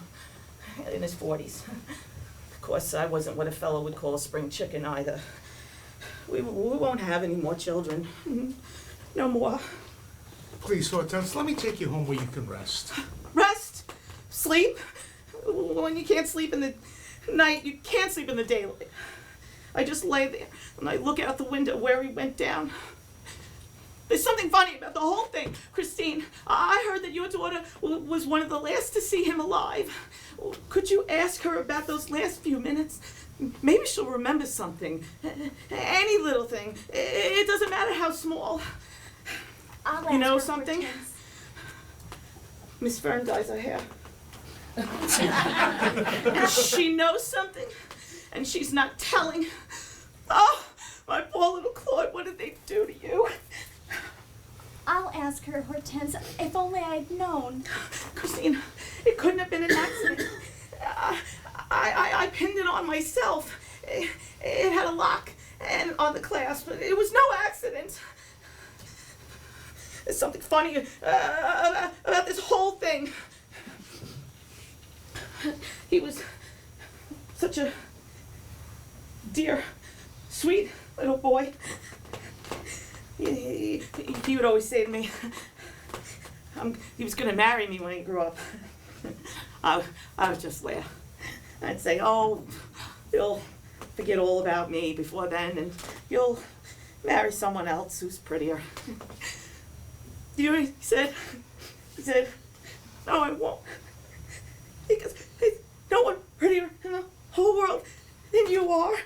in his 40s. Of course, I wasn't what a fellow would call a spring chicken either. We won't have any more children. No more. Please, Hortense, let me take you home where you can rest. Rest? Sleep? When you can't sleep in the night, you can't sleep in the daylight. I just lay there and I look out the window where he went down. There's something funny about the whole thing, Christine. I heard that your daughter was one of the last to see him alive. Could you ask her about those last few minutes? Maybe she'll remember something. Any little thing. It doesn't matter how small. I'll You know ask her something? Hortense. Miss Fern dyes her hair. And she knows something, and she's not telling. Oh, my poor little Claude, what did they do to you? I'll ask her, Hortense. If only I'd known. Christine, it couldn't have been an accident. I pinned it on myself. It had a lock and on the clasp, but it was no accident. There's something funny about this whole thing. He was such a dear, sweet little boy. say to me, he was going to marry me when he grew up. I would just laugh. I'd say, oh, you'll forget all about me before then, and you'll marry someone else who's prettier. You know what he said? He said, no, I won't. Because there's no one prettier in the whole world than you are.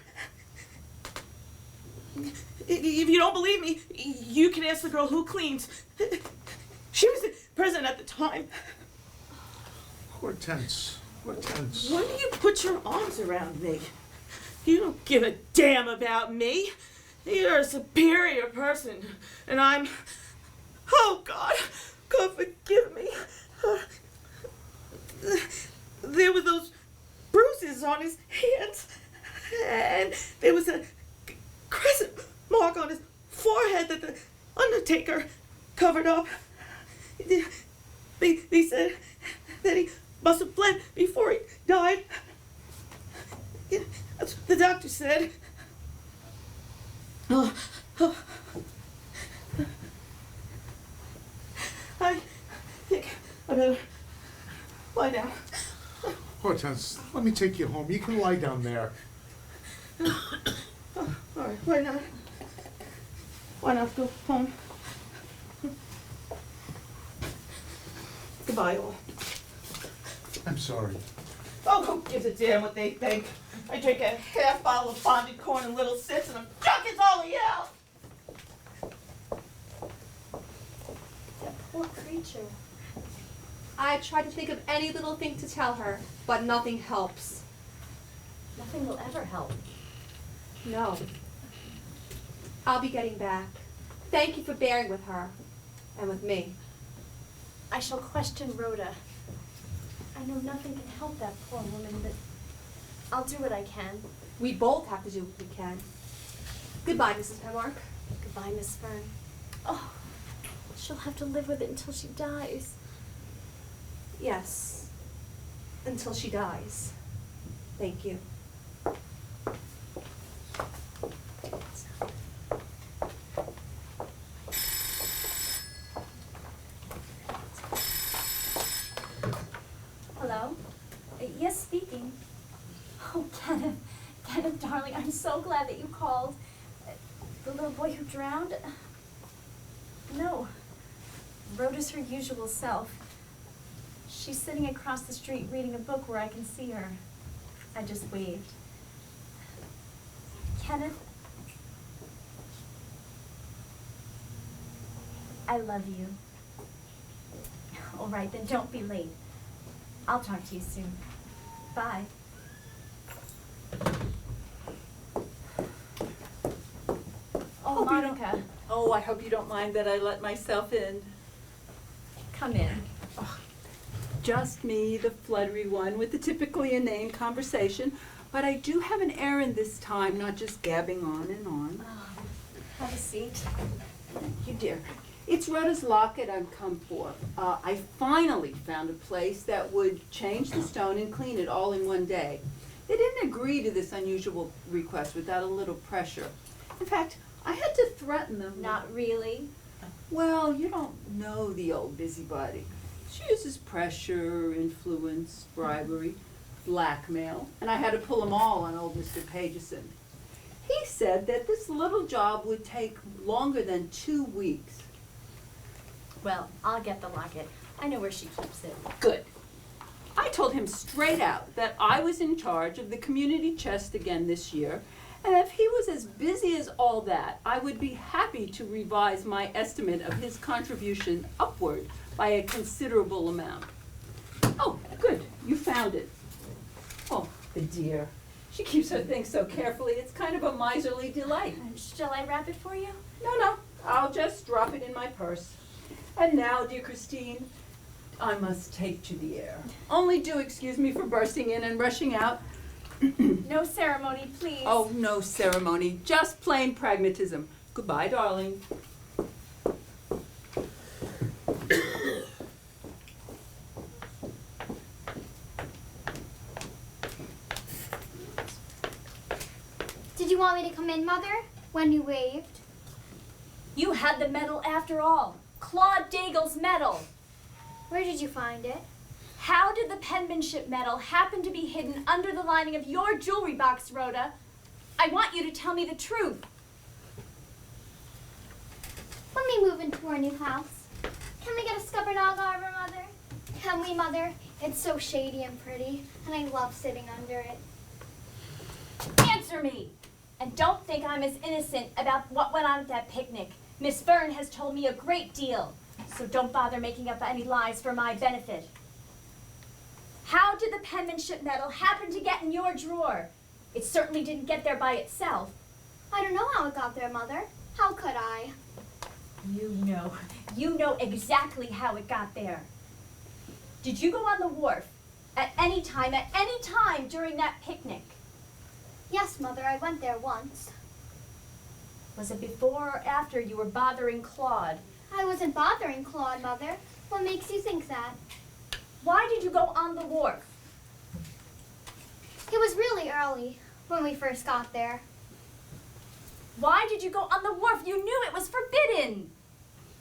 If you don't believe me, you can ask the girl who cleans. She was the president at the time. Hortense. Hortense. Why do you put your arms around me? You don't give a damn about me. You're a superior person, and I'm... Oh, God. God, forgive me. There were those bruises on his hands, and there was a crescent mark on his forehead that the undertaker covered up. They said that he must have bled before he died. That's what the doctor said. I think I better lie down. Hortense, let me take you home. You can lie down there. All right, why not? Why not go home? Goodbye, all. I'm sorry. Oh, who gives a damn what they think? I drink a half bottle of bonded corn in little sips and I'm drunk as all hell! That poor creature. I tried to think of any little thing to tell her, but nothing helps. Nothing will ever help. No. I'll be getting back. Thank you for bearing with her. And with me. I shall question Rhoda. I know nothing can help that poor woman, but I'll do what I can. We both have to do what we can. Goodbye, Mrs. Penmark. Goodbye, Miss Fern. Oh, she'll have to live with it until she dies. Yes. Until she dies. Thank you. Hello? Yes, speaking. Oh, Kenneth. Kenneth, darling, I'm so glad that you called. The little boy who drowned? No. Rhoda's her usual self. She's sitting across the street reading a book where I can see her. I just waved. Kenneth, I love you. All right, then don't be late. I'll talk to you soon. Bye. Oh, Monica, Oh, I hope you don't mind that I let myself in. come in. Just me, the fluttery one, with the typically inane conversation. But I do have an errand this time, not just gabbing on and on. Have a seat. Thank you, dear. It's Rhoda's locket I've come for. I finally found a place that would change the stone and clean it all in one day. They didn't agree to this unusual request without a little pressure. In fact, I had to threaten them. Not really. Well, you don't know the old busybody. She uses pressure, influence, bribery, blackmail, and I had to pull them all on old Mr. Pageson. He said that this little job would take longer than 2 weeks. Well, I'll get the locket. I know where she keeps it. Good. I told him straight out that I was in charge of the community chest again this year, and if he was as busy as all that, I would be happy to revise my estimate of his contribution upward by a considerable amount. Oh, good, you found it. Oh, the dear. She keeps her things so carefully, it's kind of a miserly delight. Shall I wrap it for you? No, I'll just drop it in my purse. And now, dear Christine, I must take to the air. Only do excuse me for bursting in and rushing out. No ceremony, please. Oh, no ceremony, just plain pragmatism. Goodbye, darling. Did you want me to come in, Mother? When you waved? You had the medal after all. Claude Daigle's medal. Where did you find it? How did the penmanship medal happen to be hidden under the lining of your jewelry box, Rhoda? I want you to tell me the truth. When we move into our new house, can we get a scuppernong arbor, Mother? Can we, Mother? It's so shady and pretty, and I love sitting under it. Answer me! And don't think I'm as innocent about what went on at that picnic. Miss Fern has told me a great deal, so don't bother making up any lies for my benefit. How did the penmanship medal happen to get in your drawer? It certainly didn't get there by itself. I don't know how it got there, Mother. How could I? You know exactly how it got there. Did you go on the wharf at any time during that picnic? Yes, Mother, I went there once. Was it before or after you were bothering Claude? I wasn't bothering Claude, Mother. What makes you think that? Why did you go on the wharf? It was really early when we first got there. Why did you go on the wharf? You knew it was forbidden.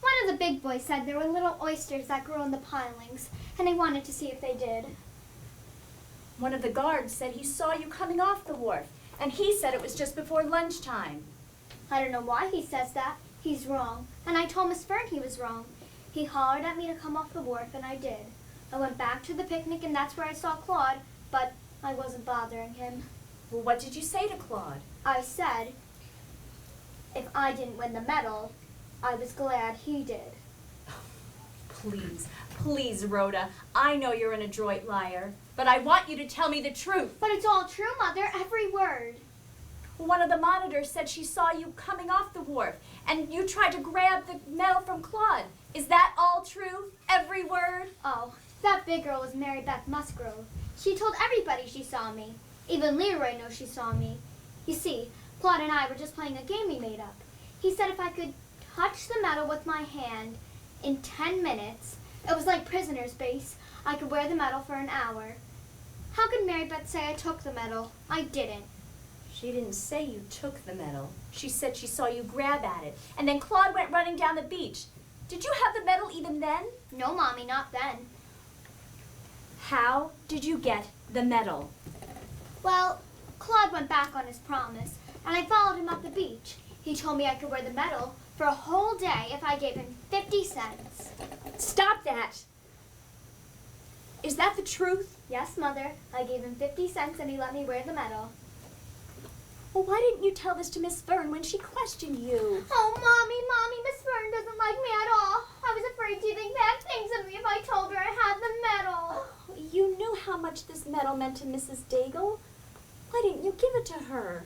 One of the big boys said there were little oysters that grew in the pilings, and I wanted to see if they did. One of the guards said he saw you coming off the wharf, and he said it was just before lunchtime. I don't know why he says that. He's wrong. And I told Miss Fern he was wrong. He hollered at me to come off the wharf, and I did. I went back to the picnic, and that's where I saw Claude, but I wasn't bothering him. Well, what did you say to Claude? I said, if I didn't win the medal, I was glad he did. Please, Rhoda. I know you're an adroit liar, but I want you to tell me the truth. But it's all true, Mother, every word. One of the monitors said she saw you coming off the wharf, and you tried to grab the medal from Claude. Is that all true? Every word? Oh, that big girl was Mary Beth Musgrove. She told everybody she saw me. Even Leroy knows she saw me. You see, Claude and I were just playing a game we made up. He said if I could touch the medal with my hand in 10 minutes, it was like prisoner's base, I could wear the medal for an hour. How could Mary Beth say I took the medal? I didn't. She didn't say you took the medal. She said she saw you grab at it. And then Claude went running down the beach. Did you have the medal even then? No, Mommy, not then. How did you get the medal? Well, Claude went back on his promise, and I followed him up the beach. He told me I could wear the medal for a whole day if I gave him 50 cents. Stop that! Is that the truth? Yes, Mother. I gave him 50 cents and he let me wear the medal. Well, why didn't you tell this to Miss Fern when she questioned you? Oh, Mommy, Miss Fern doesn't like me at all. I was afraid she'd think bad things of me if I told her I had the medal. You knew how much this medal meant to Mrs. Daigle. Why didn't you give it to her?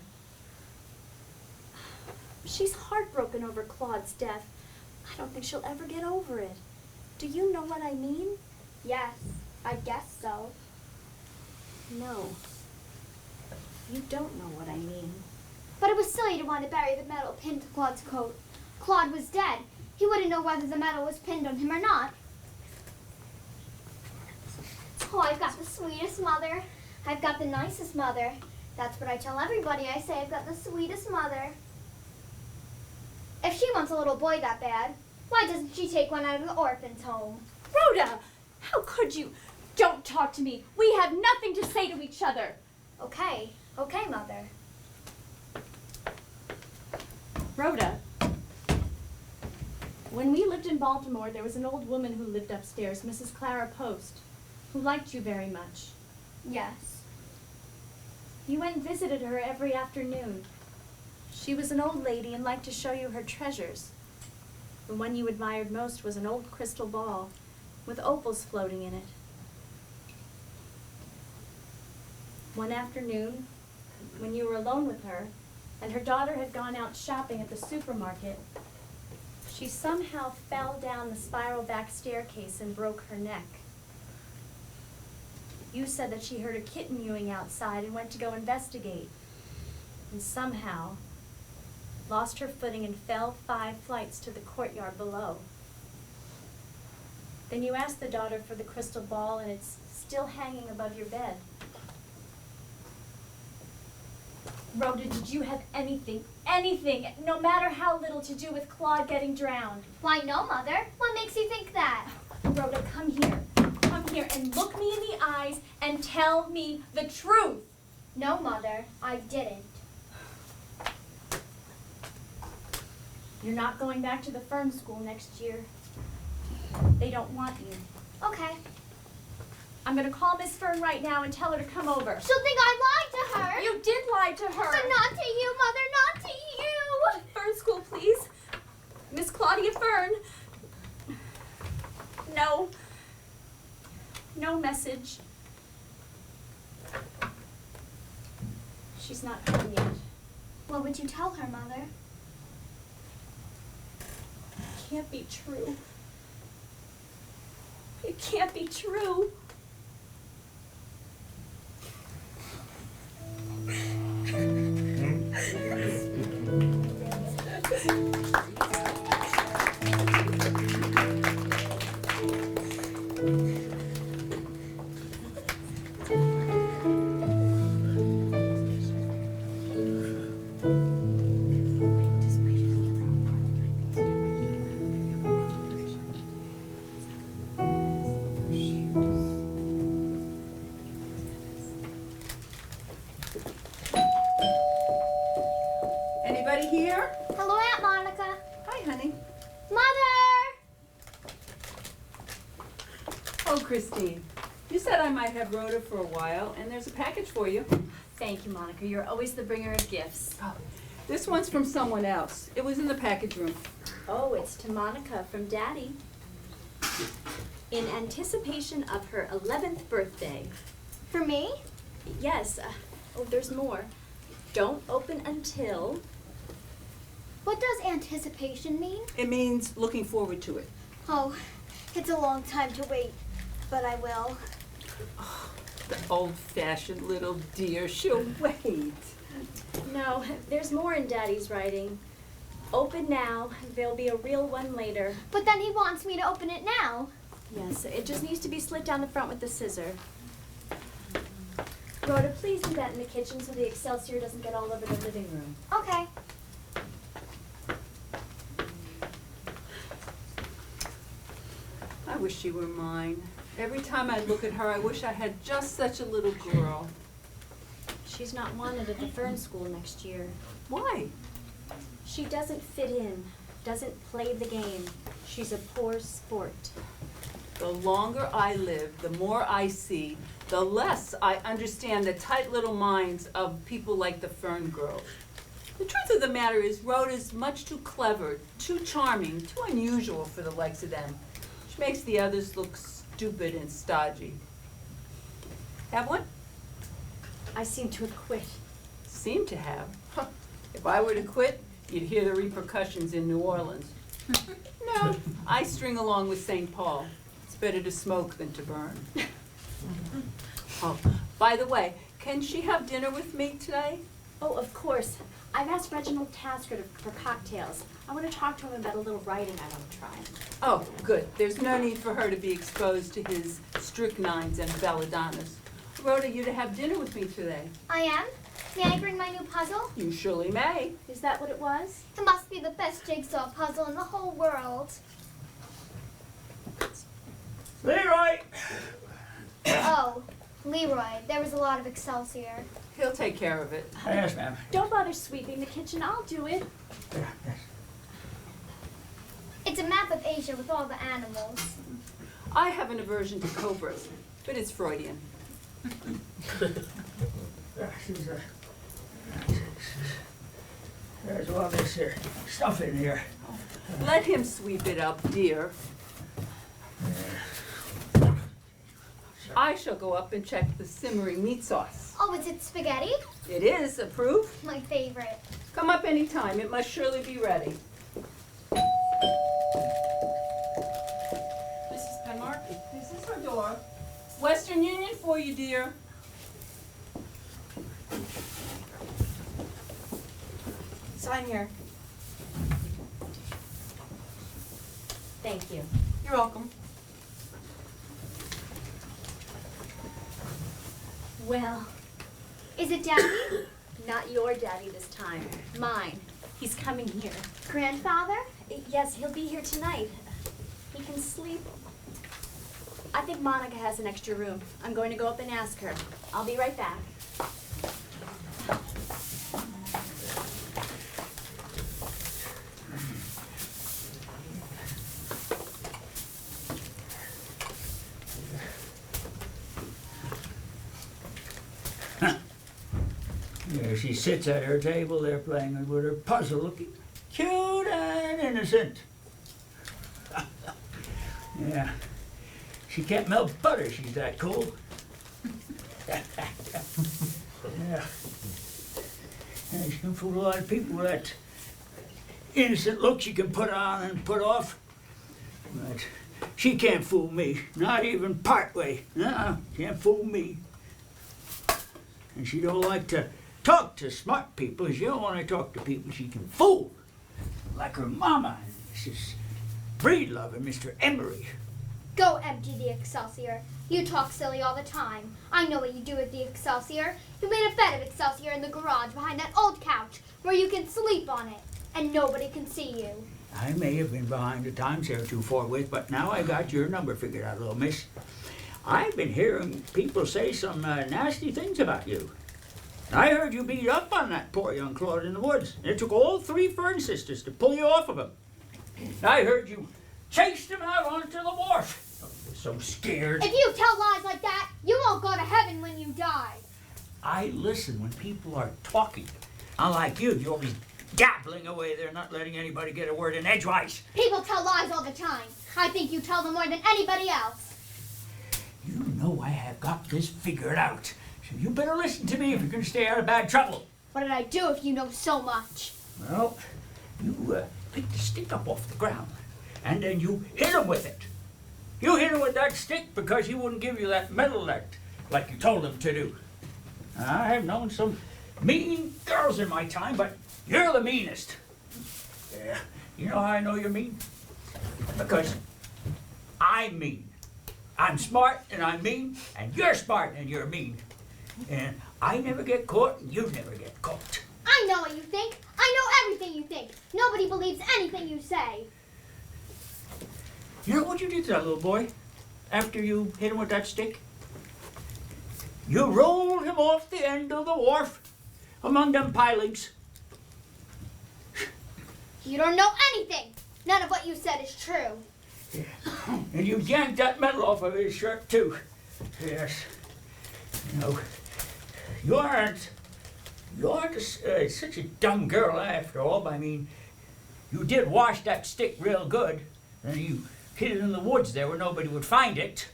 She's heartbroken over Claude's death. I don't think she'll ever get over it. Do you know what I mean? Yes, I guess so. No. You don't know what I mean. But it was silly to want to bury the medal pinned to Claude's coat. Claude was dead. He wouldn't know whether the medal was pinned on him or not. Oh, I've got the sweetest mother. I've got the nicest mother. That's what I tell everybody. I say I've got the sweetest mother. If she wants a little boy that bad, why doesn't she take one out of the orphan's home? Rhoda! How could you? Don't talk to me. We have nothing to say to each other. Okay, Mother. Rhoda, when we lived in Baltimore, there was an old woman who lived upstairs, Mrs. Clara Post, who liked you very much. Yes. You went and visited her every afternoon. She was an old lady and liked to show you her treasures. The one you admired most was an old crystal ball with opals floating in it. One afternoon, when you were alone with her, and her daughter had gone out shopping at the supermarket, she somehow fell down the spiral back staircase and broke her neck. You said that she heard a kitten mewing outside and went to go investigate, and somehow lost her footing and fell 5 flights to the courtyard below. Then you asked the daughter for the crystal ball, and it's still hanging above your bed. Rhoda, did you have anything, no matter how little, to do with Claude getting drowned? Why, no, Mother. What makes you think that? Rhoda, come here. Come here and look me in the eyes and tell me the truth. No, Mother, I didn't. You're not going back to the Fern School next year. They don't want you. Okay. I'm gonna call Miss Fern right now and tell her to come over. She'll think I lied to her. You did lie to her. But not to you, Mother, not to you. Fern School, please. Miss Claudia Fern. No. No message. She's not home yet. What would you tell her, Mother? It can't be true. It can't be true. Anybody here? Hello, Aunt Monica. Hi, honey. Mother! Oh, Christine, you said I might have Rhoda for a while, and there's a package for you. Thank you, Monica. You're always the bringer of gifts. Oh, this one's from someone else. It was in the package room. Oh, it's to Monica from Daddy. In anticipation of her 11th birthday. For me? Yes. Oh, there's more. Don't open until... What does anticipation mean? It means looking forward to it. Oh, it's a long time to wait, but I will. Oh, the old-fashioned little dear. She'll wait. No, there's more in Daddy's writing. Open now. There'll be a real one later. But then he wants me to open it now. Yes, it just needs to be slit down the front with the scissor. Rhoda, please do that in the kitchen so the Excelsior doesn't get all over the living room. Okay. I wish she were mine. Every time I look at her, I wish I had just such a little girl. She's not wanted at the Fern School next year. Why? She doesn't fit in, doesn't play the game. She's a poor sport. The longer I live, the more I see, the less I understand the tight little minds of people like the Fern girls. The truth of the matter is, Rhoda's much too clever, too charming, too unusual for the likes of them. She makes the others look stupid and stodgy. Have one? I seem to have quit. Seem to have. Huh. If I were to quit, you'd hear the repercussions in New Orleans. No, I string along with St. Paul. It's better to smoke than to burn. Oh, by the way, can she have dinner with me today? Oh, of course. I've asked Reginald Tasker for cocktails. I want to talk to him about a little writing I want to try. Oh, good. There's no need for her to be exposed to his strychnines and belladonnas. Rhoda, you're to have dinner with me today. I am? May I bring my new puzzle? You surely may. Is that what it was? It must be the best jigsaw puzzle in the whole world. Leroy! Oh, Leroy, there was a lot of Excelsior. He'll take care of it. Yes, ma'am. Don't bother sweeping the kitchen. I'll do it. It's a map of Asia with all the animals. I have an aversion to cobras, but it's Freudian. There's all this stuff in here. Let him sweep it up, dear. I shall go up and check the simmering meat sauce. Oh, is it spaghetti? It is, approve? My favorite. Come up any time. It must surely be ready. Mrs. Penmark, is this her door? Western Union for you, dear. Sign here. Thank you. You're welcome. Well, is it Daddy? Not your daddy this time. Mine. He's coming here. Grandfather? Yes, he'll be here tonight. He can sleep. I think Monica has an extra room. I'm going to go up and ask her. I'll be right back. There she sits at her table there playing with her puzzle, looking cute and innocent. Yeah, she can't melt butter, she's that cool. Yeah. Yeah, she can fool a lot of people with that innocent look she can put on and put off. But she can't fool me, not even part way. Can't fool me. And she don't like to talk to smart people. She don't want to talk to people she can fool. Like her mama, Mrs. Breedlove and Mr. Emery. Go empty the Excelsior. You talk silly all the time. I know what you do with the Excelsior. You made a bed of Excelsior in the garage behind that old couch where you can sleep on it and nobody can see you. I may have been behind the times there too forthwith, but now I got your number figured out, little miss. I've been hearing people say some nasty things about you. I heard you beat up on that poor young Claude in the woods. And it took all 3 Fern sisters to pull you off of him. I heard you chased him out onto the wharf. Oh, you're so scared. If you tell lies like that, you won't go to heaven when you die. I listen when people are talking. Unlike you, you're always gabbling away there, not letting anybody get a word in edgewise. People tell lies all the time. I think you tell them more than anybody else. You know I have got this figured out. So you better listen to me if you're going to stay out of bad trouble. What did I do if you know so much? Well, you pick the stick up off the ground, and then you hit him with it. You hit him with that stick because he wouldn't give you that medal like you told him to do. I've known some mean girls in my time, but you're the meanest. Yeah, you know how I know you're mean? Because I'm mean. I'm smart and I'm mean, and you're smart and you're mean. And I never get caught, and you never get caught. I know what you think. I know everything you think. Nobody believes anything you say. You know what you did to that little boy after you hit him with that stick? You rolled him off the end of the wharf among them pilings. You don't know anything. None of what you said is true. Yeah. And you yanked that medal off of his shirt, too. Yes. You know, you aren't such a dumb girl after all. I mean, you did wash that stick real good, and you hid it in the woods there where nobody would find it.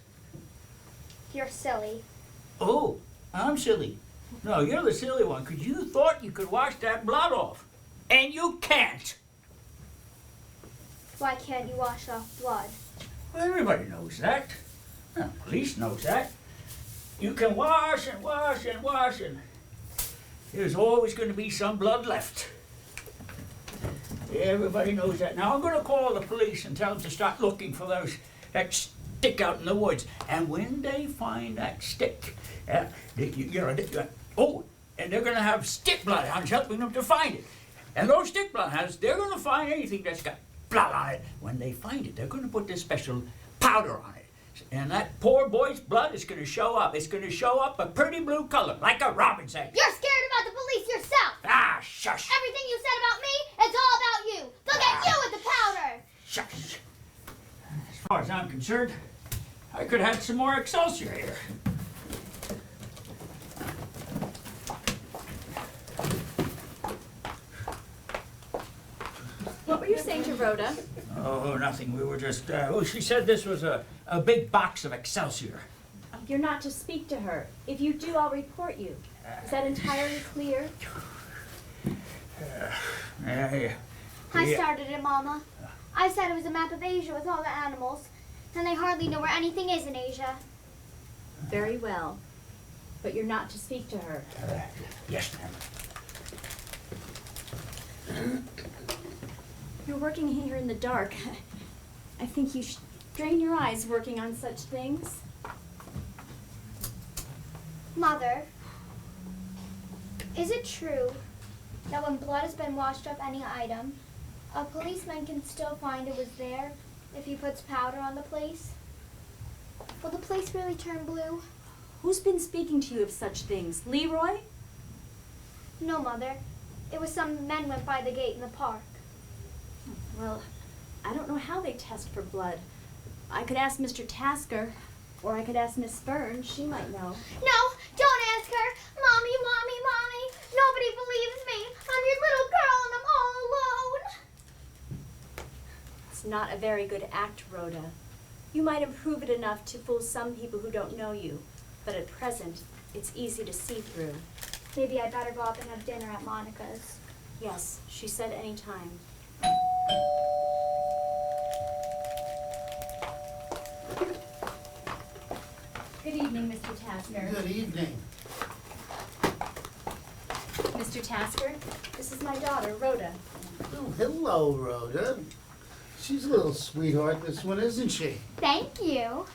You're silly. Oh, I'm silly. No, you're the silly one, because you thought you could wash that blood off. And you can't. Why can't you wash off blood? Well, everybody knows that. Well, the police knows that. You can wash and wash and wash, and there's always going to be some blood left. Everybody knows that. Now, I'm going to call the police and tell them to start looking for that stick out in the woods. And when they find that stick, and they're going to have stick bloodhounds helping them to find it. And those stick bloodhounds, they're going to find anything that's got blood on it. When they find it, they're going to put this special powder on it. And that poor boy's blood is going to show up. It's going to show up a pretty blue color, like a robin's egg. You're scared about the police yourself. Ah, shush. Everything you said about me, it's all about you. Look at you with the powder. Shush. As far as I'm concerned, I could have some more Excelsior here. What were you saying to Rhoda? Oh, nothing. We were just, she said this was a big box of Excelsior. You're not to speak to her. If you do, I'll report you. Is that entirely clear? Yeah. I started it, Mama. I said it was a map of Asia with all the animals, and they hardly know where anything is in Asia. Very well. But you're not to speak to her. Yes, ma'am. You're working here in the dark. I think you strain your eyes working on such things. Mother, Is it true that when blood has been washed off any item, a policeman can still find it was there if he puts powder on the place? Will the place really turn blue? Who's been speaking to you of such things? Leroy? No, Mother. It was some men went by the gate in the park. Well, I don't know how they test for blood. I could ask Mr. Tasker, or I could ask Miss Fern. She might know. No, don't ask her. Mommy, Mommy, Mommy. Nobody believes me. I'm your little girl and I'm all alone. It's not a very good act, Rhoda. You might improve it enough to fool some people who don't know you, but at present, it's easy to see through. Maybe I'd better go up and have dinner at Monica's. Yes, she said any time. Good evening, Mr. Tasker. Good evening. Mr. Tasker, this is my daughter, Rhoda. Oh, hello, Rhoda. She's a little sweetheart, this one, isn't she? Thank you.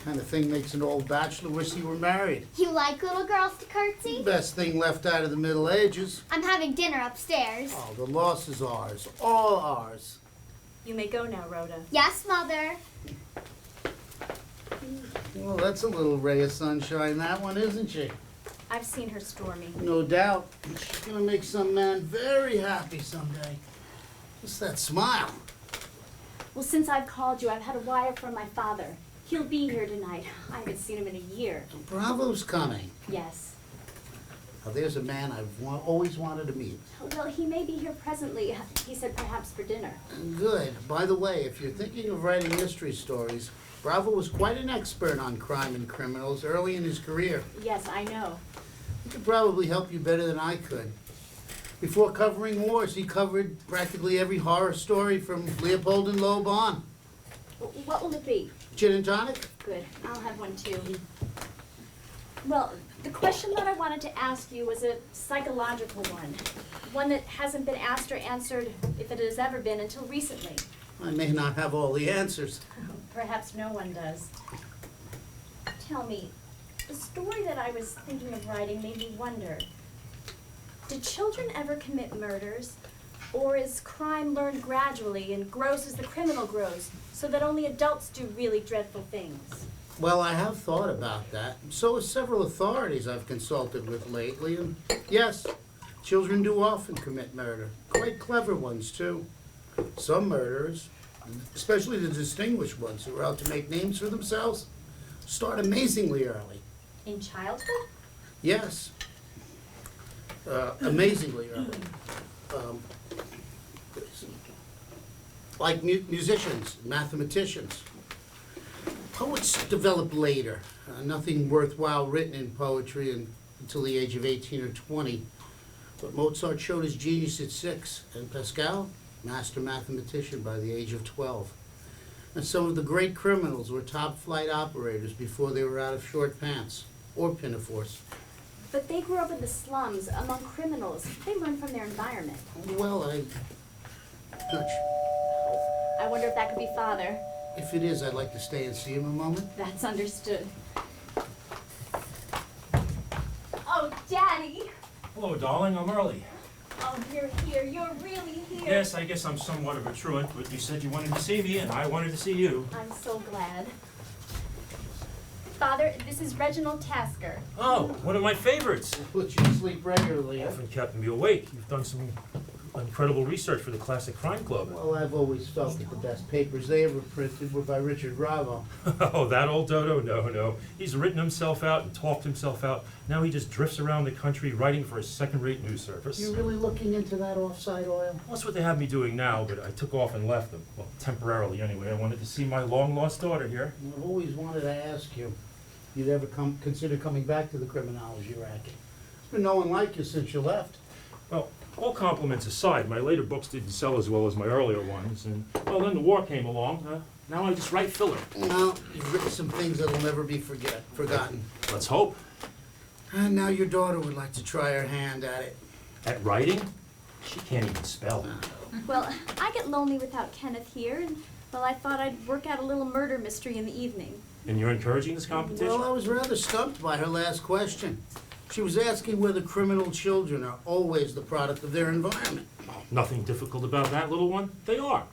Kind of thing makes an old bachelor wish he were married. You like little girls to curtsy? Best thing left out of the Middle Ages. I'm having dinner upstairs. Oh, the loss is ours. All ours. You may go now, Rhoda. Yes, Mother. Well, that's a little ray of sunshine, that one, isn't she? I've seen her stormy. No doubt. She's gonna make some man very happy someday. What's that smile? Well, since I've called you, I've had a wire from my father. He'll be here tonight. I haven't seen him in a year. Bravo's coming. Yes. Now, there's a man I've always wanted to meet. Well, he may be here presently. He said perhaps for dinner. Good. By the way, if you're thinking of writing mystery stories, Bravo was quite an expert on crime and criminals early in his career. Yes, I know. He could probably help you better than I could. Before covering wars, he covered practically every horror story from Leopold and Loeb on. What will it be? Gin and tonic? Good. I'll have one too. Well, the question that I wanted to ask you was a psychological one. One that hasn't been asked or answered, if it has ever been, until recently. I may not have all the answers. Perhaps no one does. Tell me, the story that I was thinking of writing made me wonder, did children ever commit murders? Or is crime learned gradually and grows as the criminal grows, so that only adults do really dreadful things? Well, I have thought about that. So have several authorities I've consulted with lately. And yes, children do often commit murder. Quite clever ones, too. Some murderers, especially the distinguished ones who are out to make names for themselves, start amazingly early. In childhood? Yes. Amazingly early. Like musicians, mathematicians. Poets develop later. Nothing worthwhile written in poetry until the age of 18 or 20. But Mozart showed his genius at 6, and Pascal, master mathematician by the age of 12. And some of the great criminals were top-flight operators before they were out of short pants or pinafores. But they grew up in the slums, among criminals. They learn from their environment. Well, I'm not sure. I wonder if that could be Father. If it is, I'd like to stay and see him a moment. That's understood. Oh, Daddy! Hello, darling. I'm early. Oh, you're here. You're really here. Yes, I guess I'm somewhat of a truant, but you said you wanted to see me, and I wanted to see you. I'm so glad. Father, this is Reginald Tasker. Oh, one of my favorites. Put you to sleep regularly. Often kept me awake. You've done some incredible research for the Classic Crime Club. Well, I've always felt that the best papers they ever printed were by Richard Bravo. Oh, that old dodo? No. He's written himself out and talked himself out. Now he just drifts around the country writing for a second-rate news service. You're really looking into that offside oil? Well, that's what they have me doing now, but I took off and left them. Well, temporarily anyway. I wanted to see my long-lost daughter here. I've always wanted to ask you if you'd ever consider coming back to the criminology racket. There's been no one like you since you left. Well, all compliments aside, my later books didn't sell as well as my earlier ones, and, well, then the war came along. Now I just write filler. Well, you've written some things that'll never be forgotten. Let's hope. And now your daughter would like to try her hand at it. At writing? She can't even spell. Well, I get lonely without Kenneth here, and, well, I thought I'd work out a little murder mystery in the evening. And you're encouraging this competition? Well, I was rather stumped by her last question. She was asking whether criminal children are always the product of their environment. Nothing difficult about that, little one. They are.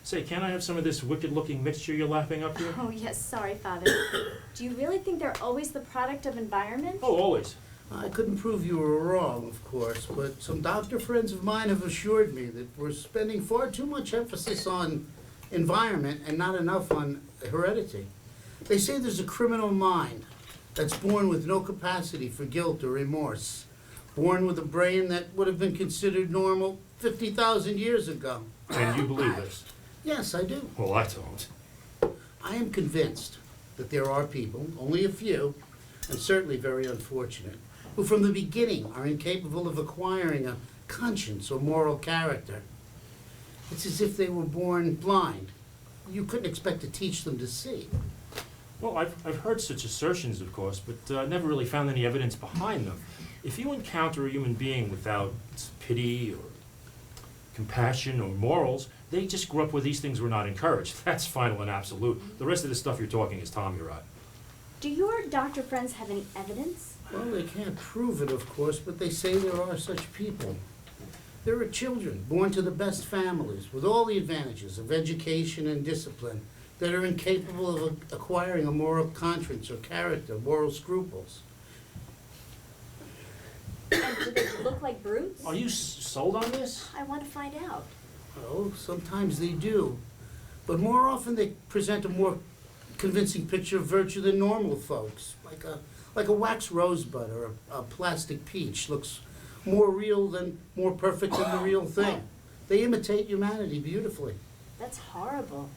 Say, can I have some of this wicked-looking mixture you're lapping up here? Oh, yes, sorry, Father. Do you really think they're always the product of environment? Oh, always. I couldn't prove you were wrong, of course, but some doctor friends of mine have assured me that we're spending far too much emphasis on environment and not enough on heredity. They say there's a criminal mind that's born with no capacity for guilt or remorse, born with a brain that would have been considered normal 50,000 years ago. And you believe this? Yes, I do. Well, I don't. I am convinced that there are people, only a few, and certainly very unfortunate, who from the beginning are incapable of acquiring a conscience or moral character. It's as if they were born blind. You couldn't expect to teach them to see. Well, I've heard such assertions, of course, but never really found any evidence behind them. If you encounter a human being without pity or compassion or morals, they just grew up where these things were not encouraged. That's final and absolute. The rest of the stuff you're talking is Tommy-rot. Do your doctor friends have any evidence? Well, they can't prove it, of course, but they say there are such people. There are children born to the best families with all the advantages of education and discipline that are incapable of acquiring a moral conscience or character, moral scruples. And do they look like brutes? Are you sold on this? I want to find out. Oh, sometimes they do. But more often they present a more convincing picture of virtue than normal folks. Like a wax rosebud or a plastic peach looks more real than, more perfect than the real thing. They imitate humanity beautifully. That's horrible.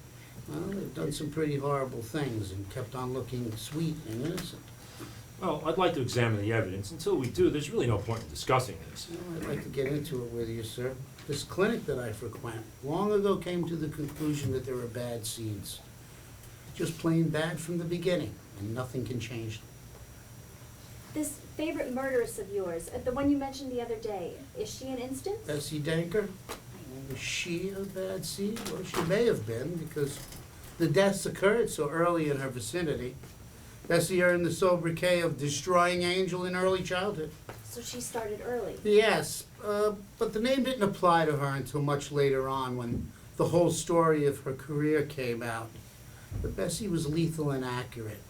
Well, they've done some pretty horrible things and kept on looking sweet and innocent. Well, I'd like to examine the evidence. Until we do, there's really no point in discussing this. Well, I'd like to get into it with you, sir. This clinic that I frequent long ago came to the conclusion that there are bad seeds. Just plain bad from the beginning, and nothing can change them. This favorite murderess of yours, the one you mentioned the other day, is she an instance? Bessie Danker? Was she a bad seed? Well, she may have been, because the deaths occurred so early in her vicinity. Bessie earned the sobriquet of Destroying Angel in early childhood. So she started early. Yes, but the name didn't apply to her until much later on when the whole story of her career came out. But Bessie was lethal and accurate.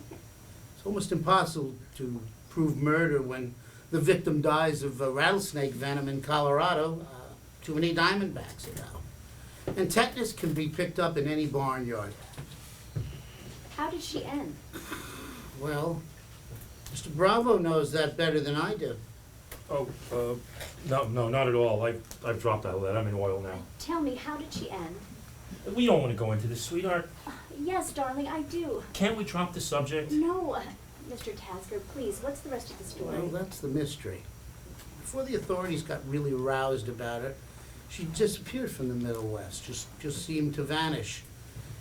It's almost impossible to prove murder when the victim dies of rattlesnake venom in Colorado too many diamondbacks ago. And tetanus can be picked up in any barnyard. How did she end? Well, Mr. Bravo knows that better than I do. Oh, no, not at all. I've dropped out of that. I'm in oil now. Tell me, how did she end? We don't want to go into this, sweetheart. Yes, darling, I do. Can't we drop the subject? No, Mr. Tasker, please, what's the rest of the story? Well, that's the mystery. Before the authorities got really roused about her, she disappeared from the Middle West, just seemed to vanish.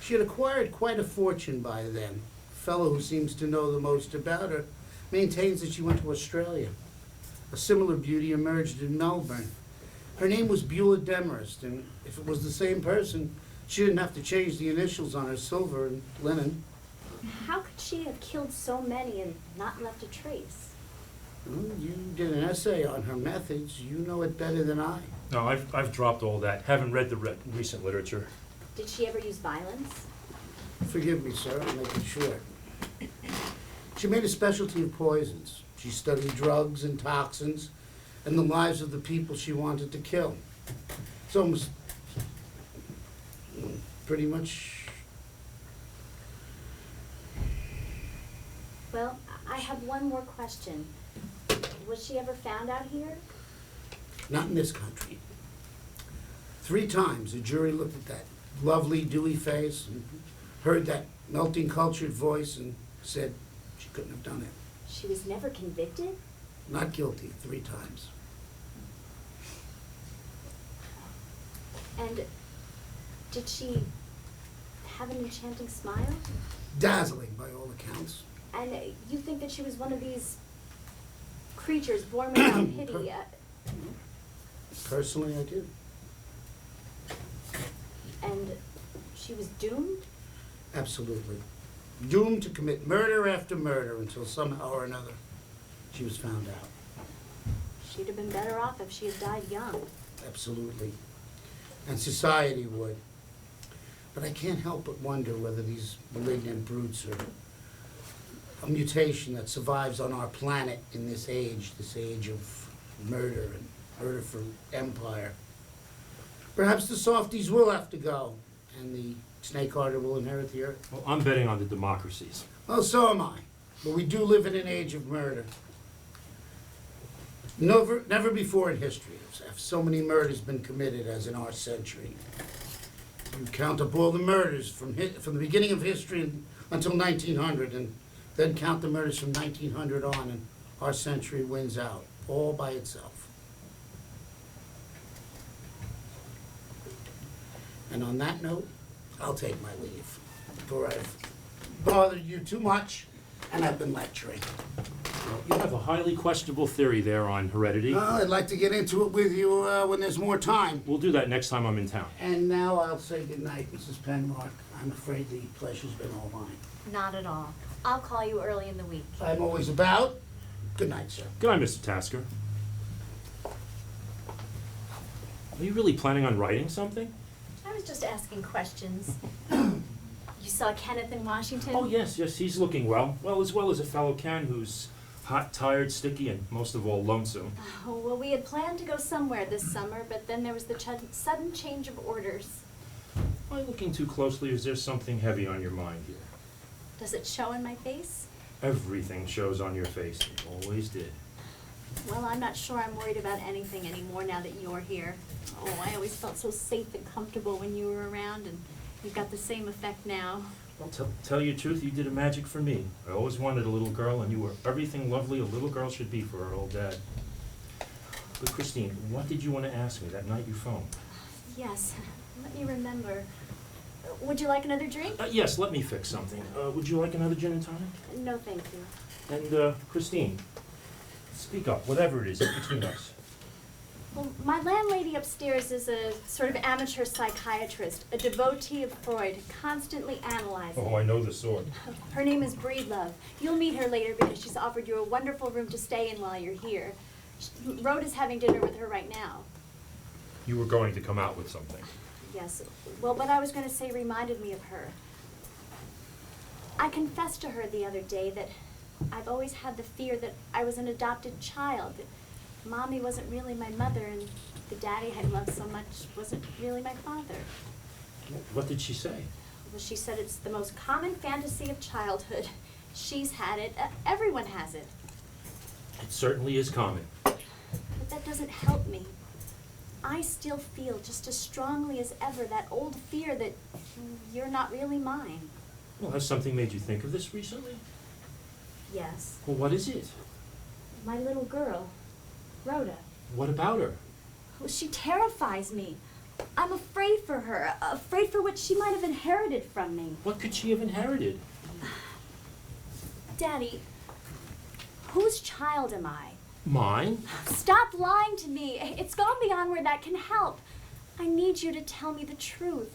She had acquired quite a fortune by then. The fellow who seems to know the most about her maintains that she went to Australia. A similar beauty emerged in Melbourne. Her name was Beulah Demarest, and if it was the same person, she didn't have to change the initials on her silver and linen. How could she have killed so many and not left a trace? Well, you did an essay on her methods. You know it better than I. No, I've dropped all that. Haven't read the recent literature. Did she ever use violence? Forgive me, sir, I'll make it short. She made a specialty of poisons. She studied drugs and toxins and the lives of the people she wanted to kill. It's almost pretty much. Well, I have one more question. Was she ever found out here? Not in this country. 3 times a jury looked at that lovely, dewy face and heard that melting, cultured voice and said she couldn't have done it. She was never convicted? Not guilty 3 times. And did she have an enchanting smile? Dazzling by all accounts. And you think that she was one of these creatures born without pity? Personally, I do. And she was doomed? Absolutely. Doomed to commit murder after murder until somehow or another she was found out. She'd have been better off if she had died young. Absolutely. And society would. But I can't help but wonder whether these malignant brutes are a mutation that survives on our planet in this age of murder and murder for empire. Perhaps the softies will have to go, and the snakehearter will inherit the earth. Well, I'm betting on the democracies. Well, so am I. But we do live in an age of murder. Never before in history have so many murders been committed as in our century. You count up all the murders from the beginning of history until 1900, and then count the murders from 1900 on, and our century wins out, all by itself. And on that note, I'll take my leave, for I've bothered you too much, and I've been lecturing. Well, you have a highly questionable theory there on heredity. Well, I'd like to get into it with you when there's more time. We'll do that next time I'm in town. And now I'll say goodnight, Mrs. Penmark. I'm afraid the pleasure's been all mine. Not at all. I'll call you early in the week. I'm always about. Good night, sir. Good night, Mr. Tasker. Are you really planning on writing something? I was just asking questions. You saw Kenneth in Washington? Oh, yes, he's looking well. Well as a fellow can who's hot, tired, sticky, and most of all, lonesome. Oh, well, we had planned to go somewhere this summer, but then there was the sudden change of orders. Am I looking too closely, or is there something heavy on your mind here? Does it show in my face? Everything shows on your face. It always did. Well, I'm not sure I'm worried about anything anymore now that you're here. Oh, I always felt so safe and comfortable when you were around, and you've got the same effect now. Well, tell you the truth, you did a magic for me. I always wanted a little girl, and you were everything lovely a little girl should be for her old dad. But Christine, what did you want to ask me that night you phoned? Yes, let me remember. Would you like another drink? Yes, let me fix something. Would you like another gin and tonic? No, thank you. And, Christine, speak up, whatever it is, between us. Well, my landlady upstairs is a sort of amateur psychiatrist, a devotee of Freud, constantly analyzing. Oh, I know the sort. Her name is Breedlove. You'll meet her later because she's offered you a wonderful room to stay in while you're here. Rhoda's having dinner with her right now. You were going to come out with something. Yes. Well, what I was going to say reminded me of her. I confessed to her the other day that I've always had the fear that I was an adopted child, that Mommy wasn't really my mother, and the daddy I loved so much wasn't really my father. What did she say? Well, she said it's the most common fantasy of childhood. She's had it. Everyone has it. It certainly is common. But that doesn't help me. I still feel just as strongly as ever that old fear that you're not really mine. Well, has something made you think of this recently? Yes. Well, what is it? My little girl, Rhoda. What about her? Well, she terrifies me. I'm afraid for her, afraid for what she might have inherited from me. What could she have inherited? Daddy, whose child am I? Mine? Stop lying to me. It's gone beyond where that can help. I need you to tell me the truth.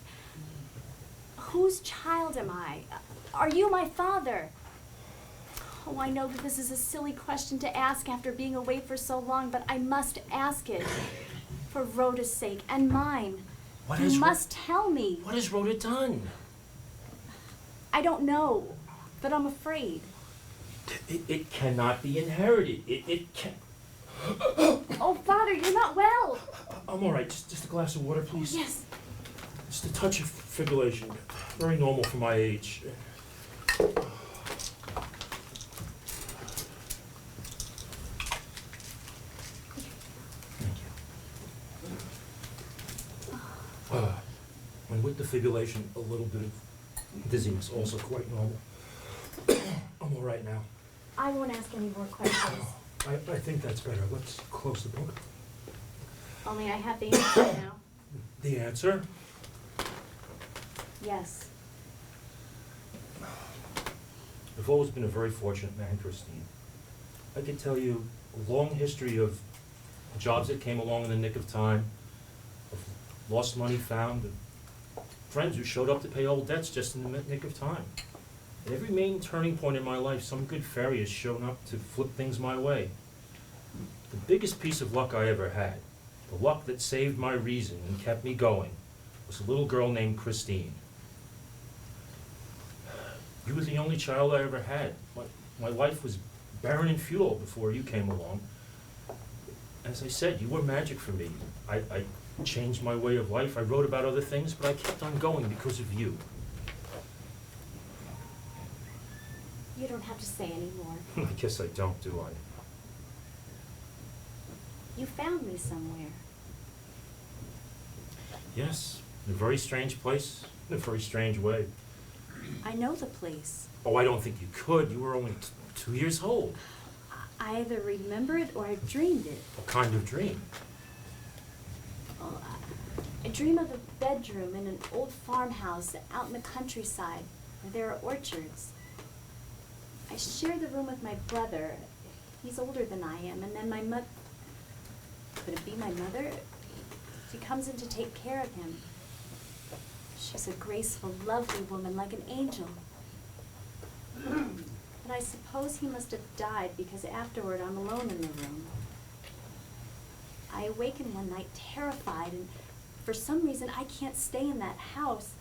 Whose child am I? Are you my father? Oh, I know that this is a silly question to ask after being away for so long, but I must ask it. For Rhoda's sake and mine. You must tell me. What has Rhoda done? I don't know, but I'm afraid. It cannot be inherited. It can. Oh, Father, you're not well. I'm all right. Just a glass of water, please. Yes. Just a touch of fibrillation. Very normal for my age. And with the fibrillation, a little bit of dizziness, also quite normal. I'm all right now. I won't ask any more questions. I think that's better. Let's close the book. Only I have the answer now. The answer? Yes. I've always been a very fortunate man, Christine. I could tell you a long history of jobs that came along in the nick of time, of lost money found, and friends who showed up to pay old debts just in the nick of time. At every main turning point in my life, some good fairy has shown up to flip things my way. The biggest piece of luck I ever had, the luck that saved my reason and kept me going, was a little girl named Christine. You were the only child I ever had. My life was barren and futile before you came along. As I said, you were magic for me. I changed my way of life. I wrote about other things, but I kept on going because of you. You don't have to say any more. I guess I don't, do I? You found me somewhere. Yes, in a very strange place, in a very strange way. I know the place. Oh, I don't think you could. You were only 2 years old. I either remember it or I dreamed it. What kind of dream? Well, I dream of a bedroom in an old farmhouse out in the countryside where there are orchards. I share the room with my brother. He's older than I am, and then my mother. Could it be my mother? She comes in to take care of him. She's a graceful, lovely woman, like an angel. But I suppose he must have died because afterward I'm alone in the room. I awaken one night terrified, and for some reason I can't stay in that house.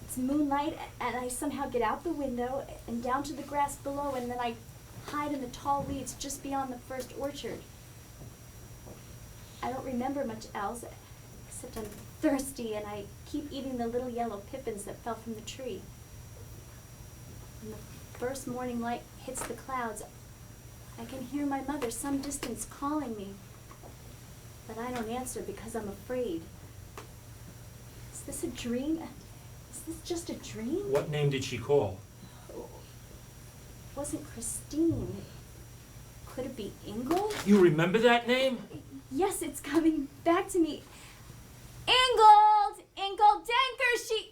It's moonlight, and I somehow get out the window and down to the grass below, and then I hide in the tall weeds just beyond the first orchard. I don't remember much else, except I'm thirsty and I keep eating the little yellow pippins that fell from the tree. When the first morning light hits the clouds, I can hear my mother some distance calling me, but I don't answer because I'm afraid. Is this a dream? Is this just a dream? What name did she call? It wasn't Christine. Could it be Ingold? You remember that name? Yes, it's coming back to me. Ingold! Ingold Denker,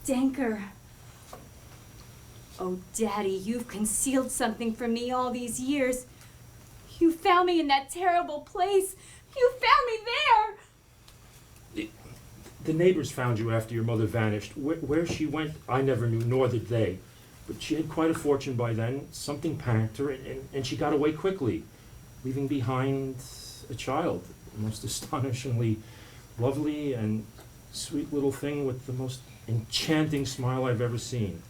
Denker. Oh, Daddy, you've concealed something from me all these years. You found me in that terrible place. You found me there. The neighbors found you after your mother vanished. Where she went, I never knew, nor did they. But she had quite a fortune by then. Something panicked her, and she got away quickly, leaving behind a child, the most astonishingly lovely and sweet little thing with the most enchanting smile I've ever seen.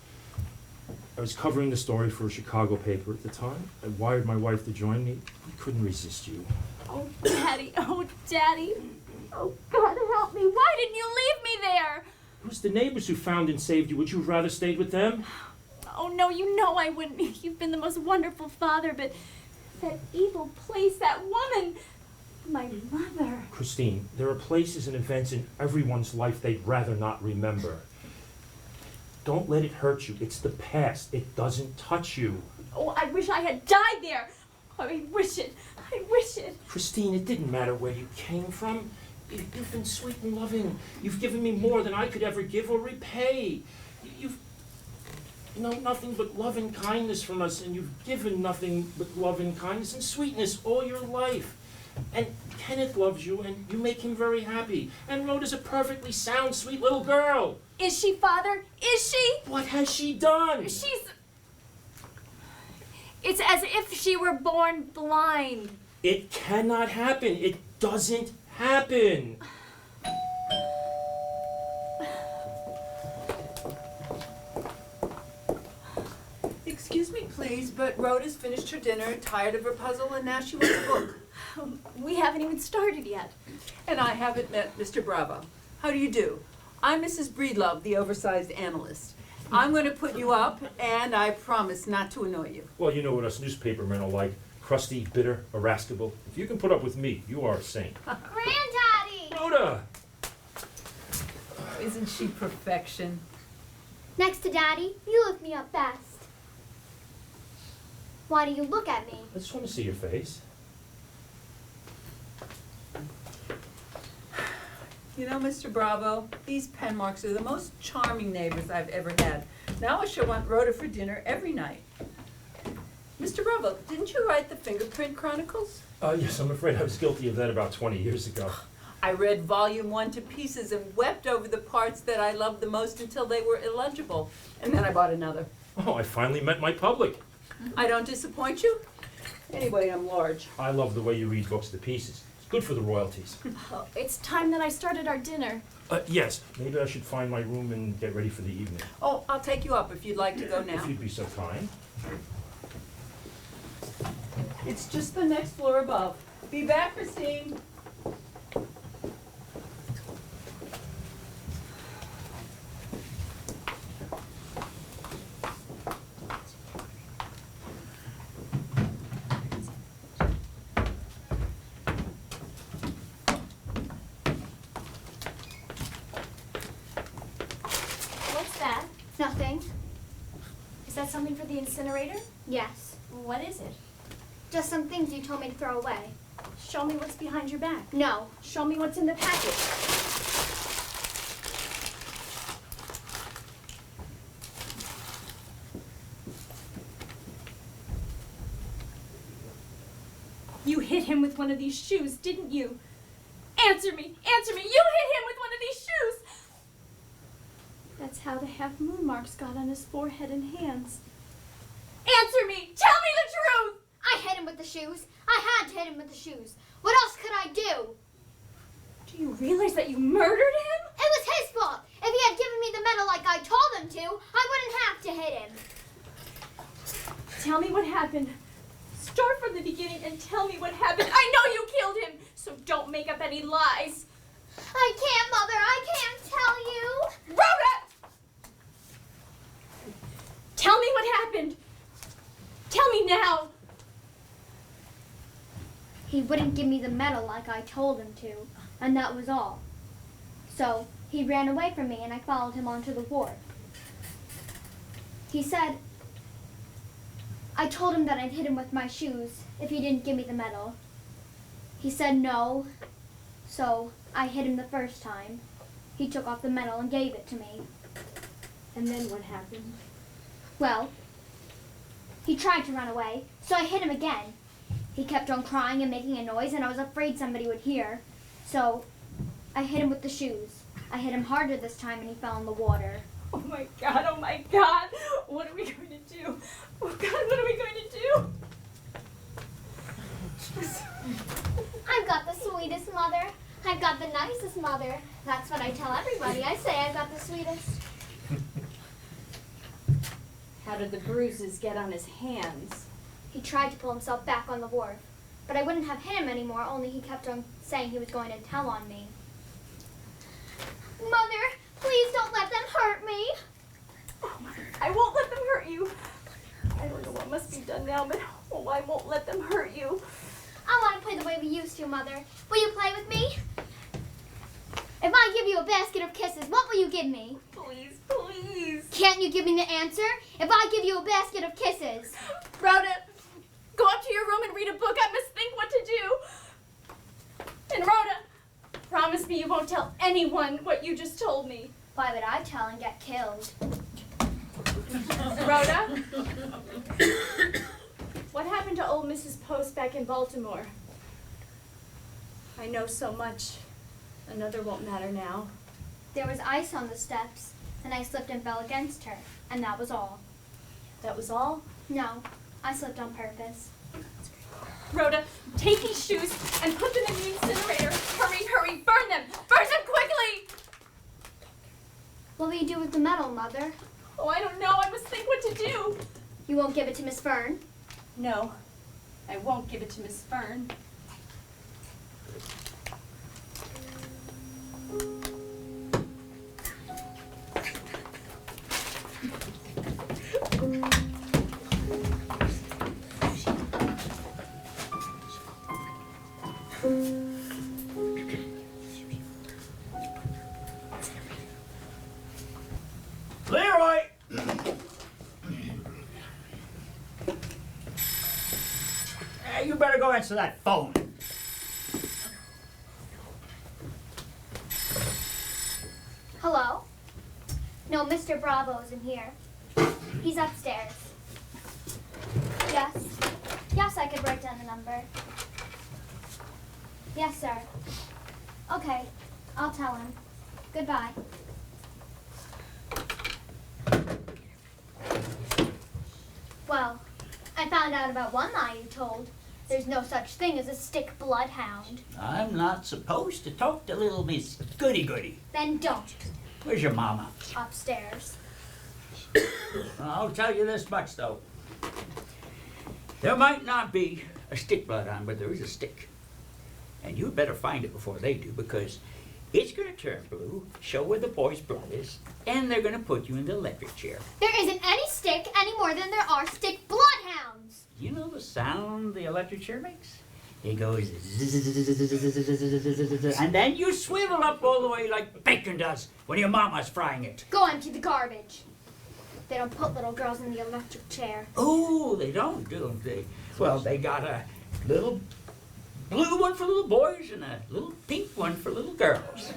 I was covering the story for a Chicago paper at the time. I wired my wife to join me. We couldn't resist you. Oh, Daddy. Oh, Daddy. Oh, God, help me. Why didn't you leave me there? It was the neighbors who found and saved you. Would you have rather stayed with them? Oh, no, you know I wouldn't. You've been the most wonderful father, but that evil place, that woman, my mother. Christine, there are places and events in everyone's life they'd rather not remember. Don't let it hurt you. It's the past. It doesn't touch you. Oh, I wish I had died there. I wish it. I wish it. Christine, it didn't matter where you came from. You've been sweet and loving. You've given me more than I could ever give or repay. You've known nothing but love and kindness from us, and you've given nothing but love and kindness and sweetness all your life. And Kenneth loves you, and you make him very happy. And Rhoda's a perfectly sound, sweet little girl. Is she, Father? Is she? What has she done? It's as if she were born blind. It cannot happen. It doesn't happen. Excuse me, please, but Rhoda's finished her dinner, tired of her puzzle, and now she wants a book. We haven't even started yet. And I haven't met Mr. Bravo. How do you do? I'm Mrs. Breedlove, the oversized analyst. I'm going to put you up, and I promise not to annoy you. Well, you know what us newspapermen are like. Crusty, bitter, irascible. If you can put up with me, you are a saint. Granddaddy! Rhoda! Oh, isn't she perfection? Next to Daddy, you look me up best. Why do you look at me? I just want to see your face. You know, Mr. Bravo, these pen marks are the most charming neighbors I've ever had. Now I shall want Rhoda for dinner every night. Mr. Bravo, didn't you write the Fingerprint Chronicles? Yes, I'm afraid I was guilty of that about 20 years ago. I read volume 1 to pieces and wept over the parts that I loved the most until they were illegible. And then I bought another. Oh, I finally met my public. I don't disappoint you? Anyway, I'm large. I love the way you read books to pieces. It's good for the royalties. Oh, it's time that I started our dinner. Yes, maybe I should find my room and get ready for the evening. Oh, I'll take you up if you'd like to go now. If you'd be so kind. It's just the next floor above. Be back, Christine. What's that? Nothing. Is that something for the incinerator? Yes. What is it? Just some things you told me to throw away. Show me what's behind your back. No. Show me what's in the package. You hit him with one of these shoes, didn't you? Answer me! Answer me! You hit him with one of these shoes! That's how the half moon marks got on his forehead and hands. Answer me! Tell me the truth! I hit him with the shoes. I had to hit him with the shoes. What else could I do? Do you realize that you murdered him? It was his fault. If he had given me the medal like I told him to, I wouldn't have to hit him. Tell me what happened. Start from the beginning and tell me what happened. I know you killed him, so don't make up any lies. I can't, Mother. I can't tell you. Rhoda! Tell me what happened. Tell me now. He wouldn't give me the medal like I told him to, and that was all. So he ran away from me and I followed him onto the wharf. He said, I told him that I'd hit him with my shoes if he didn't give me the medal. He said no, so I hit him the first time. He took off the medal and gave it to me. And then what happened? Well, he tried to run away, so I hit him again. He kept on crying and making a noise, and I was afraid somebody would hear. So I hit him with the shoes. I hit him harder this time, and he fell in the water. Oh my God, oh my God. What are we going to do? Oh God, what are we going to do? I've got the sweetest mother. I've got the nicest mother. That's what I tell everybody. I say I've got the sweetest. How did the bruises get on his hands? He tried to pull himself back on the wharf, but I wouldn't have hit him anymore, only he kept on saying he was going to tell on me. Mother, please don't let them hurt me. I won't let them hurt you. I don't know what must be done now, but oh, I won't let them hurt you. I want to play the way we used to, Mother. Will you play with me? If I give you a basket of kisses, what will you give me? Please, please. Can't you give me the answer? If I give you a basket of kisses. Rhoda, go up to your room and read a book. I must think what to do. And Rhoda, promise me you won't tell anyone what you just told me. Why would I tell and get killed? Rhoda? What happened to old Mrs. Post back in Baltimore? I know so much. Another won't matter now. There was ice on the steps, and I slipped and fell against her, and that was all. That was all? No, I slipped on purpose. Rhoda, take these shoes and put them in the incinerator. Hurry, hurry, burn them! Burn them quickly! What will you do with the medal, Mother? Oh, I don't know. I must think what to do. You won't give it to Miss Fern? No, I won't give it to Miss Fern. Leroy! You better go answer that phone. Hello? No, Mr. Bravo isn't here. He's upstairs. Yes. Yes, I could write down the number. Yes, sir. Okay, I'll tell him. Goodbye. Well, I found out about one lie you told. There's no such thing as a stick bloodhound. I'm not supposed to talk to little Miss Goody-Goody. Then don't. Where's your mama? Upstairs. I'll tell you this much, though. There might not be a stick bloodhound, but there is a stick. And you better find it before they do, because it's going to turn blue, show where the boy's blood is, and they're going to put you in the electric chair. There isn't any stick any more than there are stick bloodhounds. You know the sound the electric chair makes? It goes and then you swivel up all the way like bacon does when your mama's frying it. Go empty the garbage. They don't put little girls in the electric chair. Oh, they don't, do they? Well, they got a little blue one for little boys and a little pink one for little girls.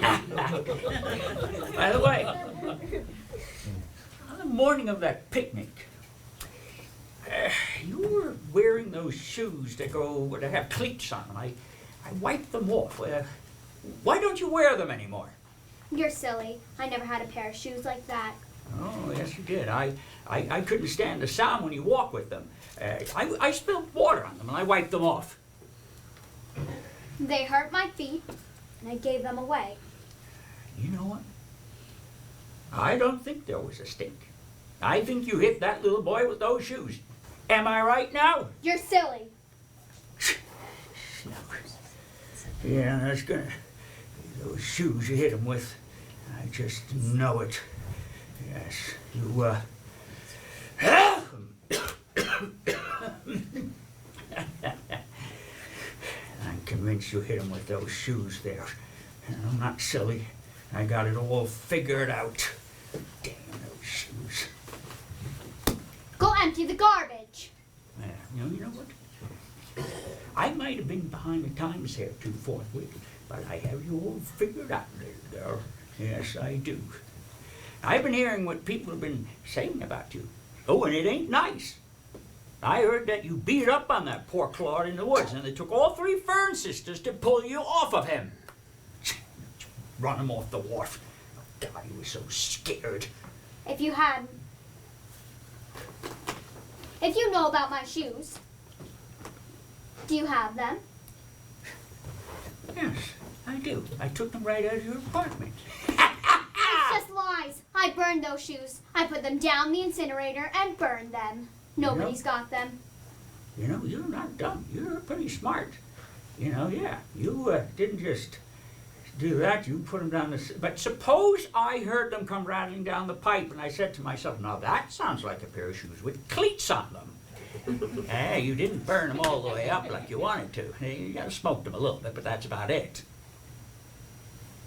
By the way, on the morning of that picnic, you were wearing those shoes that have cleats on them. I wiped them off. Why don't you wear them anymore? You're silly. I never had a pair of shoes like that. Oh, yes, you did. I couldn't stand the sound when you walk with them. I spilled water on them and I wiped them off. They hurt my feet, and I gave them away. You know what? I don't think there was a stink. I think you hit that little boy with those shoes. Am I right now? You're silly. Yeah, that's gonna... Those shoes you hit him with, I just know it. Yes, you, I'm convinced you hit him with those shoes there. And I'm not silly. I got it all figured out. Damn those shoes. Go empty the garbage. You know what? I might have been behind the times here too forthwith, but I have you all figured out, little girl. Yes, I do. I've been hearing what people have been saying about you. Oh, and it ain't nice. I heard that you beat up on that poor Claude in the woods, and it took all 3 Fern sisters to pull you off of him. Run him off the wharf. God, he was so scared. If you know about my shoes, do you have them? Yes, I do. I took them right out of your apartment. It's just lies. I burned those shoes. I put them down the incinerator and burned them. Nobody's got them. You know, you're not dumb. You're pretty smart. You know, yeah. You didn't just do that. You put them down the... But suppose I heard them come rattling down the pipe, and I said to myself, now that sounds like a pair of shoes with cleats on them. You didn't burn them all the way up like you wanted to. You gotta smoke them a little bit, but that's about it.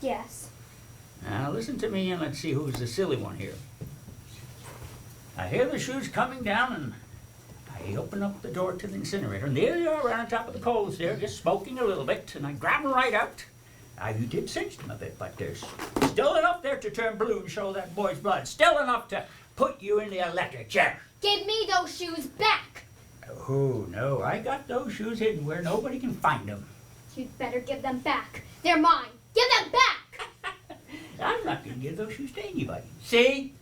Yes. Now listen to me and let's see who's the silly one here. I hear the shoes coming down and I open up the door to the incinerator and there they are right on top of the coals there, just smoking a little bit, and I grab them right out. Now you did cinch them a bit, but there's still enough there to turn blue and show that boy's blood. Still enough to put you in the electric chair. Give me those shoes back. Oh, no, I got those shoes hidden where nobody can find them. You'd better give them back. They're mine. Give them back! I'm not going to give those shoes to anybody. See?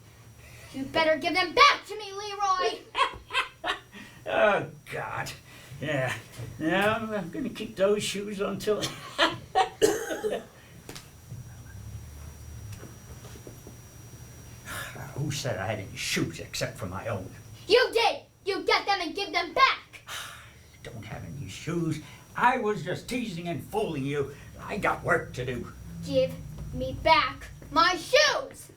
You'd better give them back to me, Leroy! Oh, God. Yeah. Now I'm going to keep those shoes until... Who said I had any shoes except for my own? You did! You get them and give them back! Don't have any shoes. I was just teasing and fooling you. I got work to do. Give me back my shoes!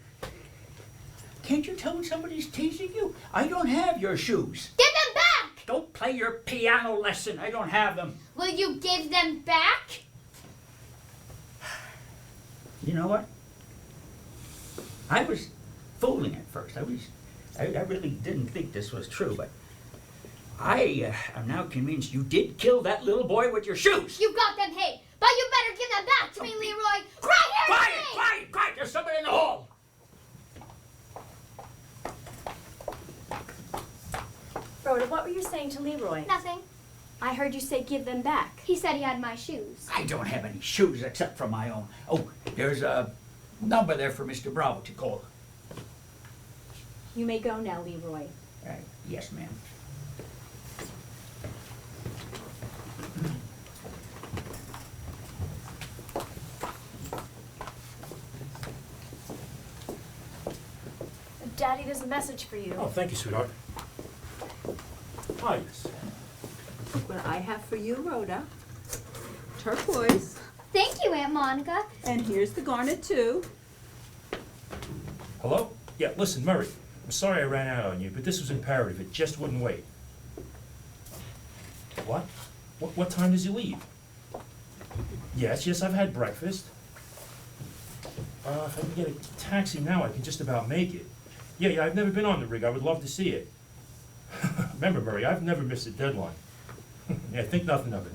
Can't you tell when somebody's teasing you? I don't have your shoes. Give them back! Don't play your piano lesson. I don't have them. Will you give them back? You know what? I was fooling at first. I really didn't think this was true, but I am now convinced you did kill that little boy with your shoes. You got them hid, but you better give them back to me, Leroy. Right here! Quiet! There's somebody in the hall. Rhoda, what were you saying to Leroy? Nothing. I heard you say give them back. He said he had my shoes. I don't have any shoes except for my own. Oh, there's a number there for Mr. Bravo to call. You may go now, Leroy. Yes, ma'am. Daddy, there's a message for you. Oh, thank you, sweetheart. Ah, yes. What I have for you, Rhoda. Turquoise. Thank you, Aunt Monica. And here's the garnet, too. Hello? Yeah, listen, Murray. I'm sorry I ran out on you, but this was imperative. It just wouldn't wait. What? What time does he leave? Yes, I've had breakfast. If I can get a taxi now, I can just about make it. Yeah, I've never been on the rig. I would love to see it. Remember, Murray, I've never missed a deadline. Yeah, think nothing of it.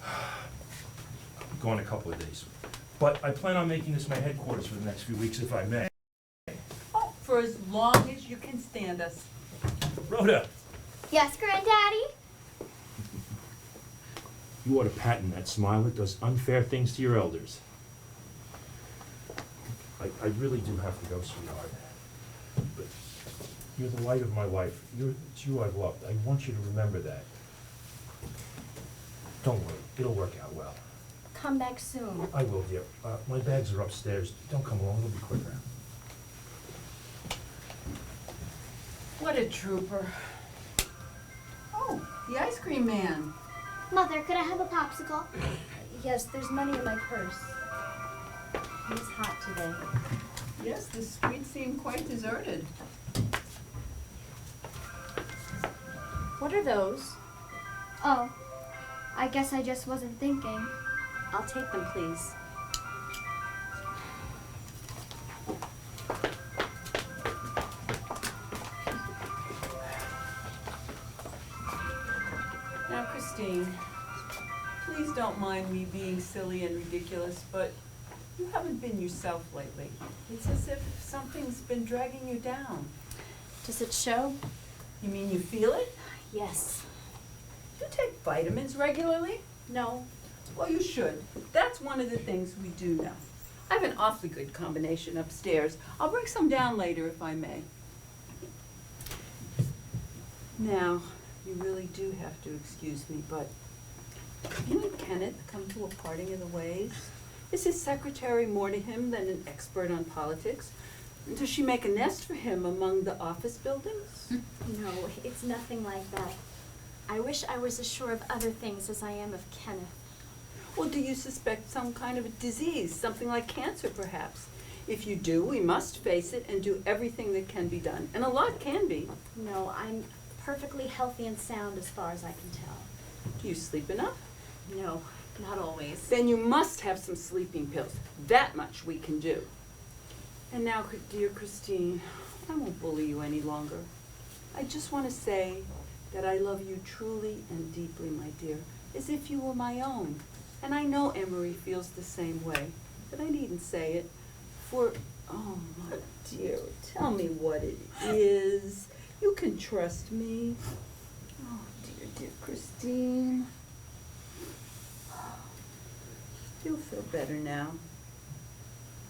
I'll be gone a couple of days. But I plan on making this my headquarters for the next few weeks, if I may. Oh, for as long as you can stand us. Rhoda, Yes, Granddaddy? you ought to patent that smile that does unfair things to your elders. I really do have to go, sweetheart. But you're the light of my life. It's you I've loved. I want you to remember that. Don't worry, it'll work out well. Come back soon. I will, dear. My bags are upstairs. Don't come along, it'll be quicker. What a trooper. Oh, the ice cream man. Mother, could I have a popsicle? Yes, there's money in my purse. It's hot today. Yes, the streets seem quite deserted. What are those? Oh, I guess I just wasn't thinking. I'll take them, please. Now, Christine, please don't mind me being silly and ridiculous, but you haven't been yourself lately. It's as if something's been dragging you down. Does it show? You mean you feel it? Yes. Do you take vitamins regularly? No. Well, you should. That's one of the things we do now. I have an awfully good combination upstairs. I'll bring some down later if I may. Now, you really do have to excuse me, but you and Kenneth come to a parting of the ways? Is his secretary more to him than an expert on politics? Does she make a nest for him among the office buildings? No, it's nothing like that. I wish I was as sure of other things as I am of Kenneth. Well, do you suspect some kind of a disease, something like cancer perhaps? If you do, we must face it and do everything that can be done. And a lot can be. No, I'm perfectly healthy and sound as far as I can tell. Do you sleep enough? No, not always. Then you must have some sleeping pills. That much we can do. And now, dear Christine, I won't bully you any longer. I just want to say that I love you truly and deeply, my dear, as if you were my own. And I know Emery feels the same way, but I needn't say it. For, oh my dear, tell me what it is. You can trust me. Oh, dear Christine. You'll feel better now.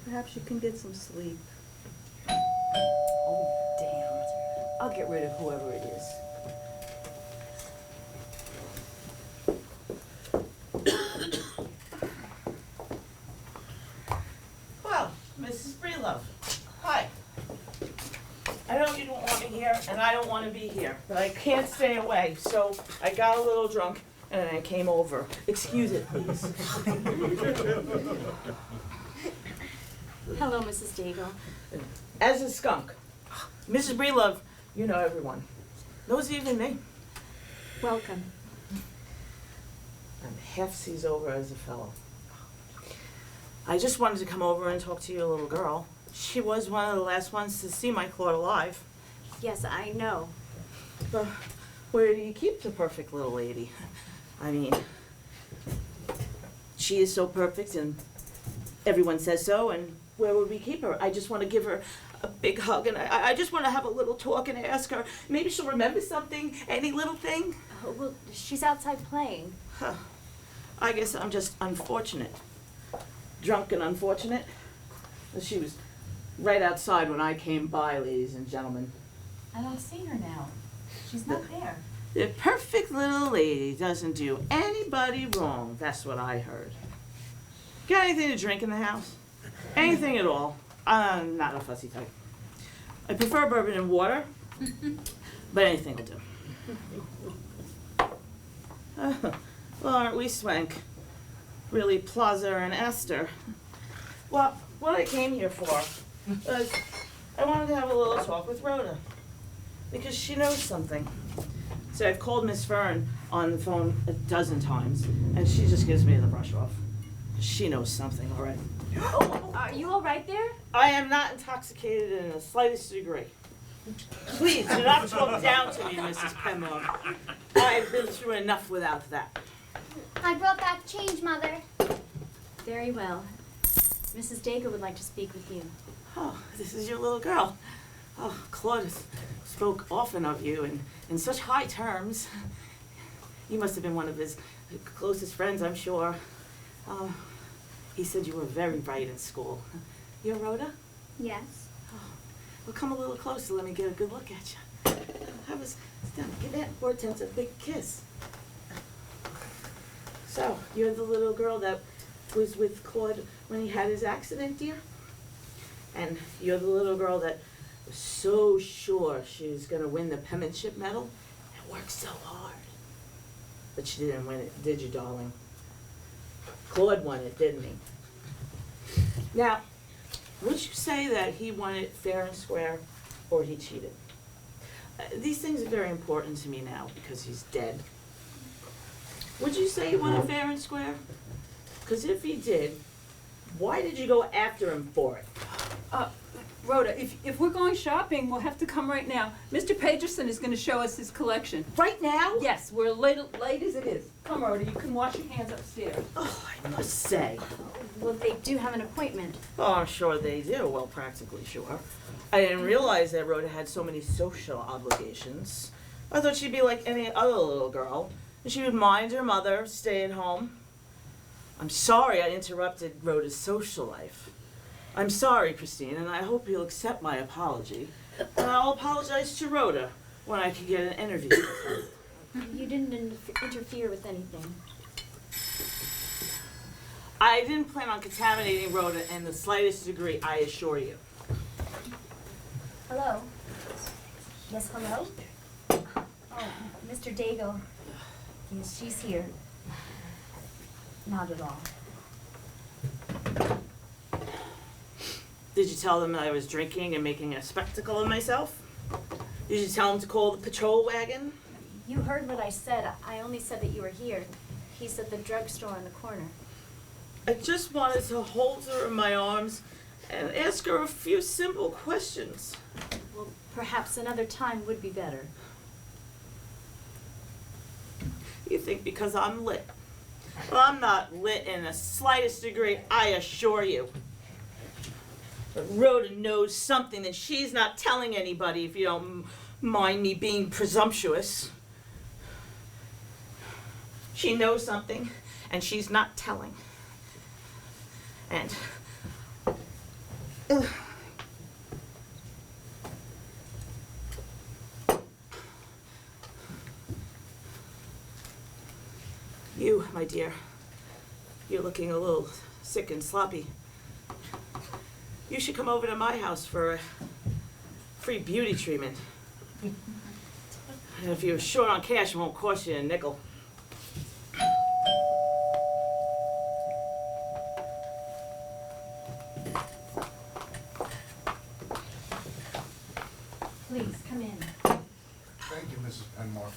Perhaps you can get some sleep. Oh, damn. I'll get rid of whoever it is. Well, Mrs. Breelove, hi. I know you don't want me here, and I don't want to be here, but I can't stay away, so I got a little drunk, and I came over. Excuse it, please. Hello, Mrs. Daigle. As a skunk. Mrs. Breelove, you know everyone. Knows even me. Welcome. I'm half seas over as a fellow. I just wanted to come over and talk to your little girl. She was one of the last ones to see my Claude alive. Yes, I know. But where do you keep the perfect little lady? I mean, she is so perfect and everyone says so, and where would we keep her? I just want to give her a big hug, and I just want to have a little talk and ask her. Maybe she'll remember something, any little thing. Well, she's outside playing. Huh. I guess I'm just unfortunate. Drunk and unfortunate. She was right outside when I came by, ladies and gentlemen. I don't see her now. She's not there. The perfect little lady doesn't do anybody wrong. That's what I heard. Got anything to drink in the house? Anything at all? I'm not a fussy type. I prefer bourbon and water, but anything will do. Well, aren't we swank? Really, Plezia and Esther. Well, what I came here for was I wanted to have a little talk with Rhoda because she knows something. So I've called Miss Fern on the phone a dozen times, and she just gives me the brush off. She knows something already. Are you all right there? I am not intoxicated in the slightest degree. Please do not talk down to me, Mrs. Penmore. I've been through enough without that. I brought back change, Mother. Very well. Mrs. Daigle would like to speak with you. Oh, this is your little girl. Oh, Claude spoke often of you in such high terms. You must have been one of his closest friends, I'm sure. He said you were very bright in school. You're Rhoda? Yes. Well, come a little closer. Let me get a good look at you. Give Aunt Hortense a big kiss. So, you're the little girl that was with Claude when he had his accident, dear? And you're the little girl that was so sure she was going to win the penmanship medal and worked so hard. But she didn't win it, did you, darling? Claude won it, didn't he? Now, would you say that he won it fair and square, or he cheated? These things are very important to me now because he's dead. Would you say he won it fair and square? Because if he did, why did you go after him for it? Rhoda, if we're going shopping, we'll have to come right now. Mr. Pagerson is going to show us his collection. Right now? Yes, we're late as it is. Come, Rhoda, you can wash your hands upstairs. Oh, I must say. Well, they do have an appointment. Oh, I'm sure they do. Well, practically sure. I didn't realize that Rhoda had so many social obligations. I thought she'd be like any other little girl. And she would mind her mother, stay at home. I'm sorry I interrupted Rhoda's social life. I'm sorry, Christine, and I hope you'll accept my apology. And I'll apologize to Rhoda when I can get an interview with her. You didn't interfere with anything. I didn't plan on contaminating Rhoda in the slightest degree, I assure you. Hello? Yes, hello? Oh, Mr. Daigle. Yes, she's here. Not at all. Did you tell them that I was drinking and making a spectacle of myself? Did you tell them to call the patrol wagon? You heard what I said. I only said that you were here. He's at the drugstore on the corner. I just wanted to hold her in my arms and ask her a few simple questions. Well, perhaps another time would be better. You think because I'm lit? Well, I'm not lit in the slightest degree, I assure you. But Rhoda knows something that she's not telling anybody, if you don't mind me being presumptuous. She knows something, and she's not telling. And you, my dear, you're looking a little sick and sloppy. You should come over to my house for a free beauty treatment. And if you're short on cash, it won't cost you a nickel. Please, come in. Thank you, Mrs. Penmore.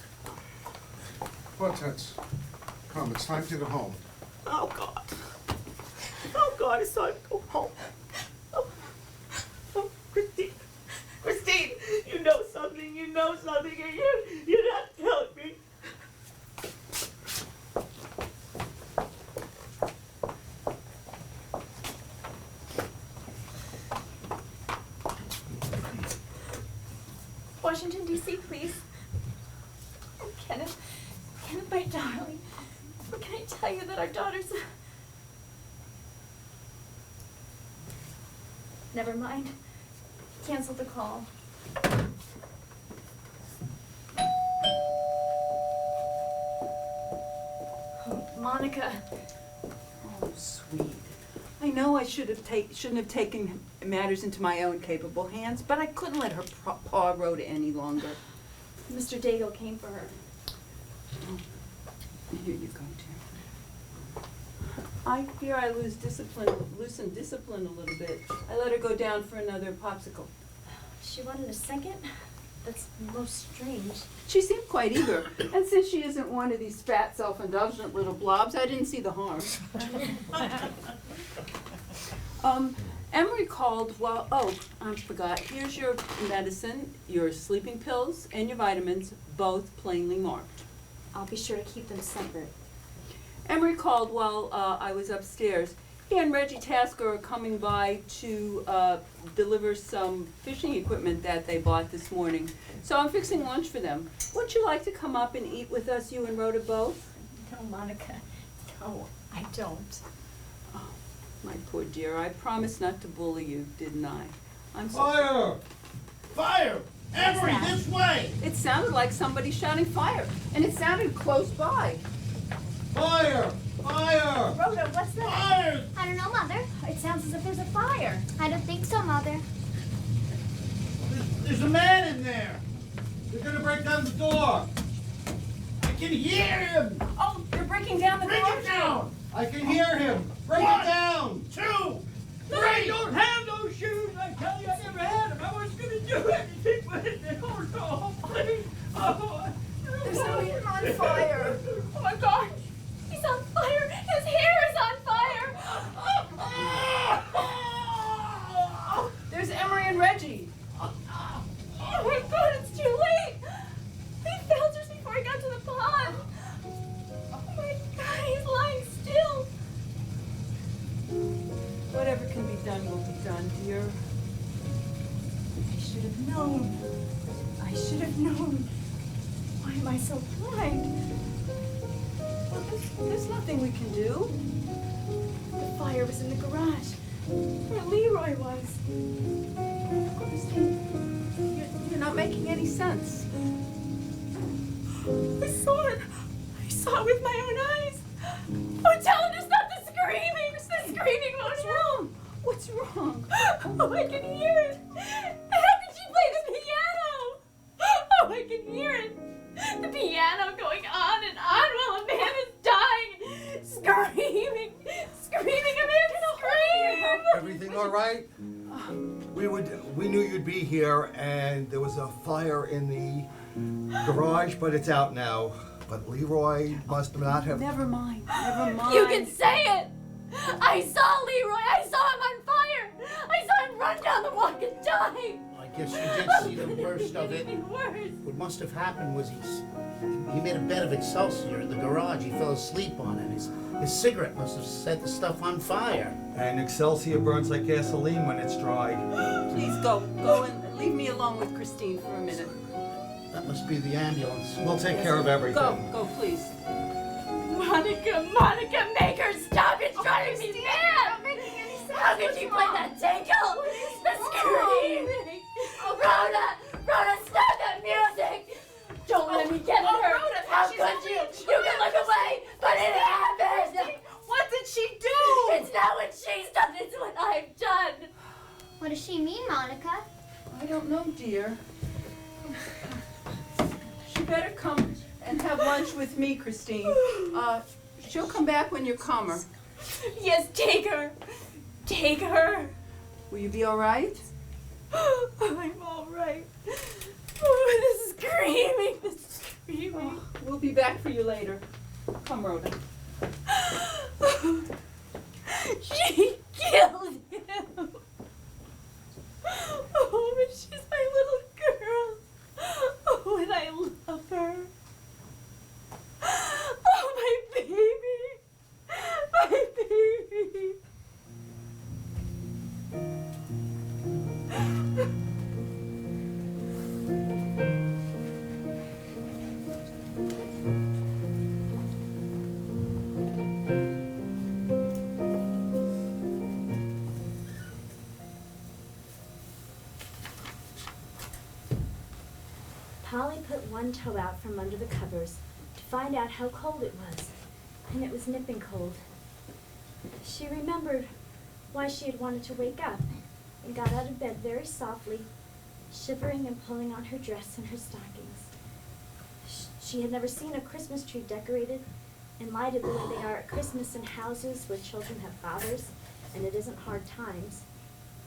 Hortense, come, it's time to go home. Oh, God. Oh, God, it's time to go home. Oh, Christine. Christine, you know something, and you're not telling me. Washington, D.C., please. Oh, Kenneth, my darling. What can I tell you that our daughter's... Never mind. Cancel the call. Oh, Monica. Oh, sweet. I know I shouldn't have taken matters into my own capable hands, but I couldn't let her paw Rhoda any longer. Mr. Daigle came for her. Here you go, dear. I fear I loosened discipline a little bit. I let her go down for another popsicle. She wanted a second? That's most strange. She seemed quite eager, and since she isn't one of these fat, self-indulgent little blobs, I didn't see the harm. Emery called I forgot. Here's your medicine, your sleeping pills, and your vitamins, both plainly marked. I'll be sure to keep them separate. Emery called while I was upstairs. He and Reggie Tasker are coming by to deliver some fishing equipment that they bought this morning. So I'm fixing lunch for them. Wouldn't you like to come up and eat with us, you and Rhoda both? No, Monica. No, I don't. Oh, my poor dear, I promised not to bully you, didn't I? I'm sorry. Fire! Fire! Emery, this way! It sounded like somebody shouting fire, and it sounded close by. Fire! Fire! Rhoda, what's that? Fire! I don't know, Mother. It sounds as if there's a fire. I don't think so, Mother. There's a man in there! They're gonna break down the door! I can hear him! Oh, you're breaking down the Break door. it down! I can hear him! Break it down! 2! 3! I don't have those shoes. I tell you, I never had them. I was going to do anything with it. Oh, no, please. Oh, There's somebody on fire. Oh my God. He's on fire. His hair is on fire. Oh, there's Emery and Reggie. Oh my God, it's too late. He fell just before he got to the pond. Oh my God, he's lying still. Whatever can be done will be done, dear. I should have known. I should have known. Why am I so blind? Well, there's nothing we can do. The fire was in the garage, where Leroy was. Christine, you're not making any sense. I saw it. I saw it with my own eyes. Oh, tell him to stop the screaming. The screaming won't help. What's wrong? Oh, I can hear it. How could she play the piano? Oh, I can hear it. The piano going on and on while a man is dying. Screaming. Screaming. A man scream. Everything all right? We knew you'd be here, and there was a fire in the garage, but it's out now. But Leroy must not have... Never mind. Never mind. You can say it. I saw Leroy. I saw him on fire. I saw him run down the walk and die. I guess you did see the worst of it. Worse. What must have happened was he made a bed of Excelsior in the garage. He fell asleep on it. His cigarette must have set the stuff on fire. And Excelsior burns like gasoline when it's dry. Please go and leave me alone with Christine for a minute. That must be the ambulance. We'll take care of everything. Go, please. Monica, make her stop. It's driving me mad. How could she play that tangle? The screaming. Rhoda, stop that music. Don't let me get at her. Rhoda, How she's could only you? a You can look away, but it happened. What did she do? It's not what she's done, it's what I've done. What does she mean, Monica? I don't know, dear. She better come and have lunch with me, Christine. She'll come back when you're calmer. Yes, take her. Take her. Will you be all right? I'm all right. Oh, the screaming. Oh, we'll be back for you later. Come, Rhoda. She killed him. Oh, but she's my little girl. Oh, and I love her. Oh, my baby. My baby. Polly put one toe out from under the covers to find out how cold it was, and it was nipping cold. She remembered why she had wanted to wake up. and got out of bed very softly, shivering and pulling on her dress and her stockings. She had never seen a Christmas tree decorated and lighted the way they are at Christmas in houses where children have fathers and it isn't hard times.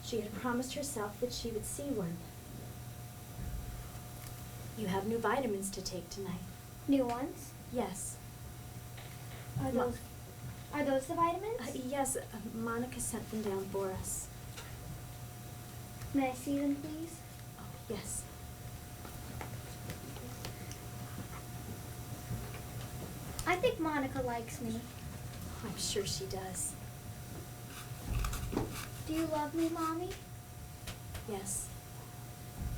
She had promised herself that she would see one. You have new vitamins to take tonight. New ones? Yes. Are those the vitamins? Yes, Monica sent them down for us. May I see them, please? Oh, yes. I think Monica likes me. I'm sure she does. Do you love me, Mommy? Yes.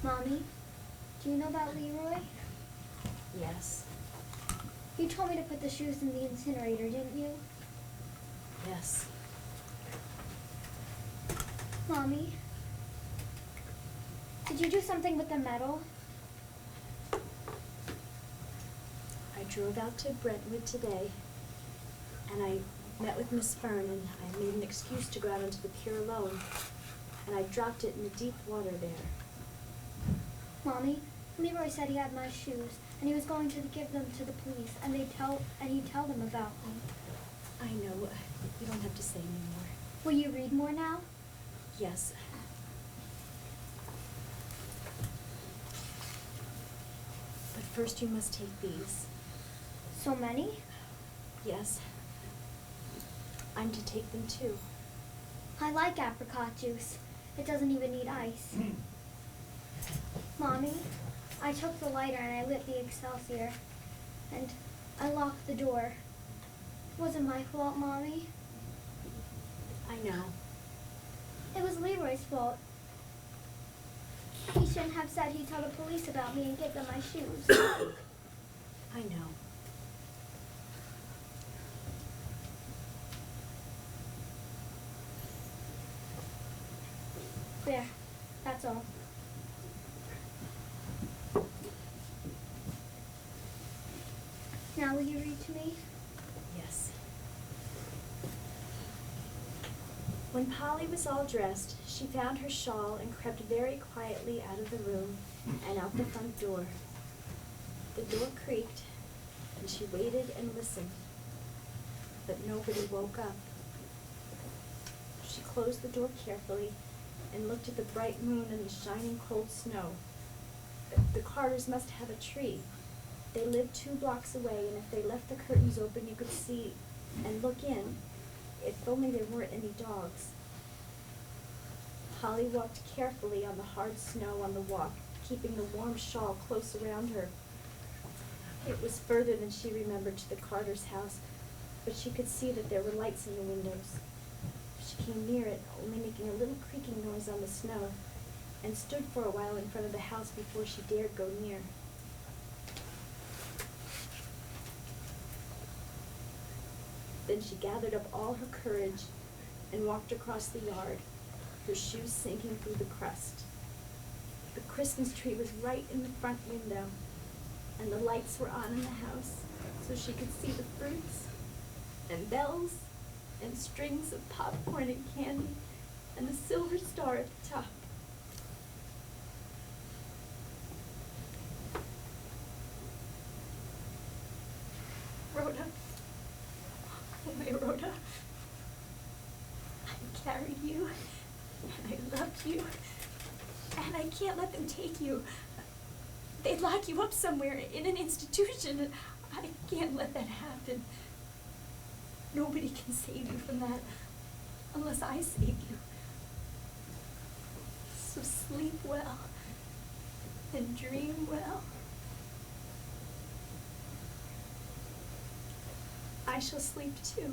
Mommy, do you know about Leroy? Yes. You told me to put the shoes in the incinerator, didn't you? Yes. Mommy, did you do something with the metal? I drove out to Brentwood today, and I met with Miss Vernon. I made an excuse to go out onto the pier alone, and I dropped it in the deep water there. Mommy, Leroy said he had my shoes, and he was going to give them to the police, and he'd tell them about me. I know. You don't have to say anymore. Will you read more now? Yes. But first you must take these. So many? Yes. I'm to take them too. I like apricot juice. It doesn't even need ice. Mommy, I took the lighter and I lit the Excelsior. And I locked the door. It wasn't my fault, Mommy. I know. It was Leroy's fault. He shouldn't have said he'd tell the police about me and give them my shoes. I know. There, that's all. Now will you read to me? Yes. When Polly was all dressed, she found her shawl and crept very quietly out of the room and out the front door. The door creaked, and she waited and listened, but nobody woke up. She closed the door carefully and looked at the bright moon and the shining cold snow. The Carters must have a tree. They lived 2 blocks away, and if they left the curtains open, you could see and look in, if only there weren't any dogs. Polly walked carefully on the hard snow on the walk, keeping the warm shawl close around her. It was further than she remembered to the Carters' house, but she could see that there were lights in the windows. She came near it, only making a little creaking noise on the snow, and stood for a while in front of the house before she dared go near. Then she gathered up all her courage and walked across the yard, her shoes sinking through the crust. The Christmas tree was right in the front window, and the lights were on in the house, so she could see the fruits and bells and strings of popcorn and candy and the silver star at the top. Rhoda. Oh, my Rhoda. I carried you, and I loved you, and I can't let them take you. They'd lock you up somewhere in an institution, and I can't let that happen. Nobody can save you from that unless I save you. So sleep well and dream well. I shall sleep too.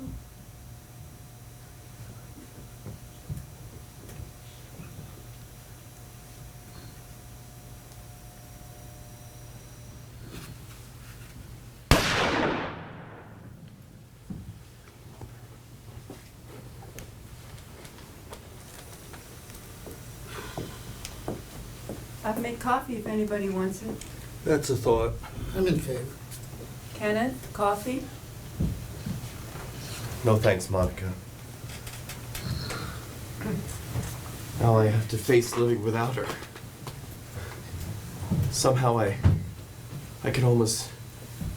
I've made coffee if anybody wants it. That's a thought. I'm in favor. Kenneth, coffee? No thanks, Monica. Now I have to face living without her. Somehow I could almost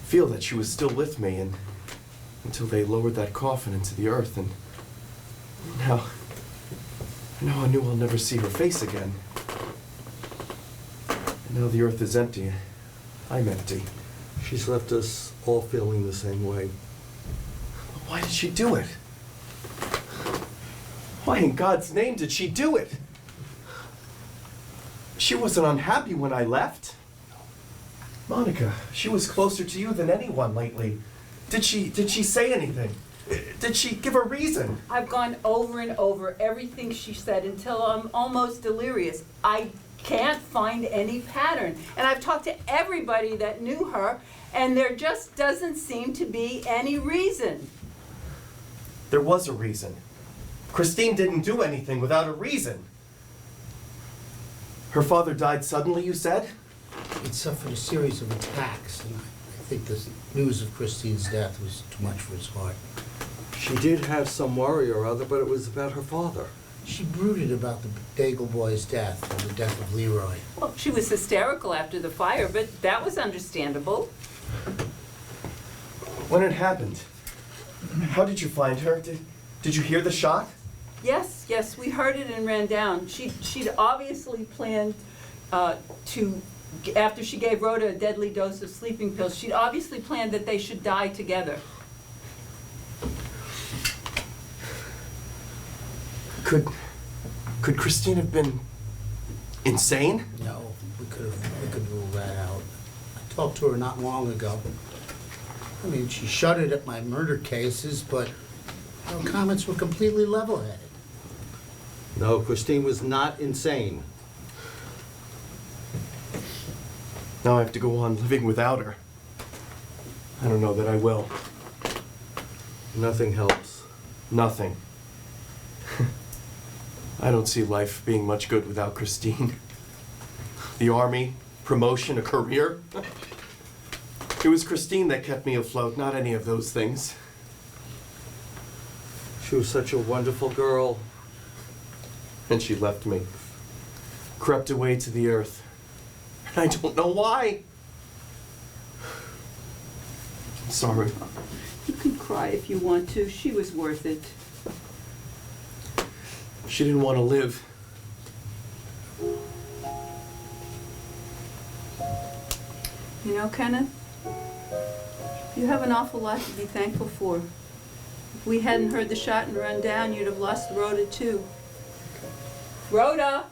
feel that she was still with me, and until they lowered that coffin into the earth, and now I knew I'll never see her face again. And now the earth is empty. I'm empty. She's left us all feeling the same way. Why did she do it? Why in God's name did she do it? She wasn't unhappy when I left. Monica, she was closer to you than anyone lately. Did she say anything? Did she give a reason? I've gone over and over everything she said until I'm almost delirious. I can't find any pattern. And I've talked to everybody that knew her, and there just doesn't seem to be any reason. There was a reason. Christine didn't do anything without a reason. Her father died suddenly, you said? He'd suffered a series of attacks, and I think the news of Christine's death was too much for his heart. She did have some worry or other, but it was about her father. She brooded about the Daigle boy's death and the death of Leroy. Well, she was hysterical after the fire, but that was understandable. When it happened, how did you find her? Did you hear the shot? Yes, we heard it and ran down. She'd obviously planned after she gave Rhoda a deadly dose of sleeping pills, she'd obviously planned that they should die together. Could Christine have been insane? No, we could rule that out. I talked to her not long ago. I mean, she shuddered at my murder cases, but her comments were completely level-headed. No, Christine was not insane. Now I have to go on living without her. I don't know that I will. Nothing helps. Nothing. I don't see life being much good without Christine. The army, promotion, a career. It was Christine that kept me afloat, not any of those things. She was such a wonderful girl. And she left me. Crept away to the earth. And I don't know why. I'm sorry. You can cry if you want to. She was worth it. She didn't want to live. You know, Kenneth, you have an awful lot to be thankful for. If we hadn't heard the shot and run down, you'd have lost Rhoda too. Rhoda!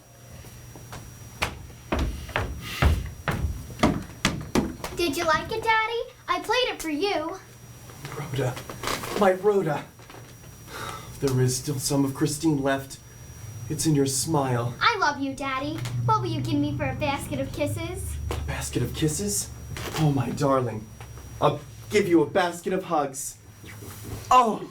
Did you like it, Daddy? I played it for you. Rhoda. My Rhoda. There is still some of Christine left. It's in your smile. I love you, Daddy. What will you give me for a basket of kisses? A basket of kisses? Oh, my darling. I'll give you a basket of hugs. Oh!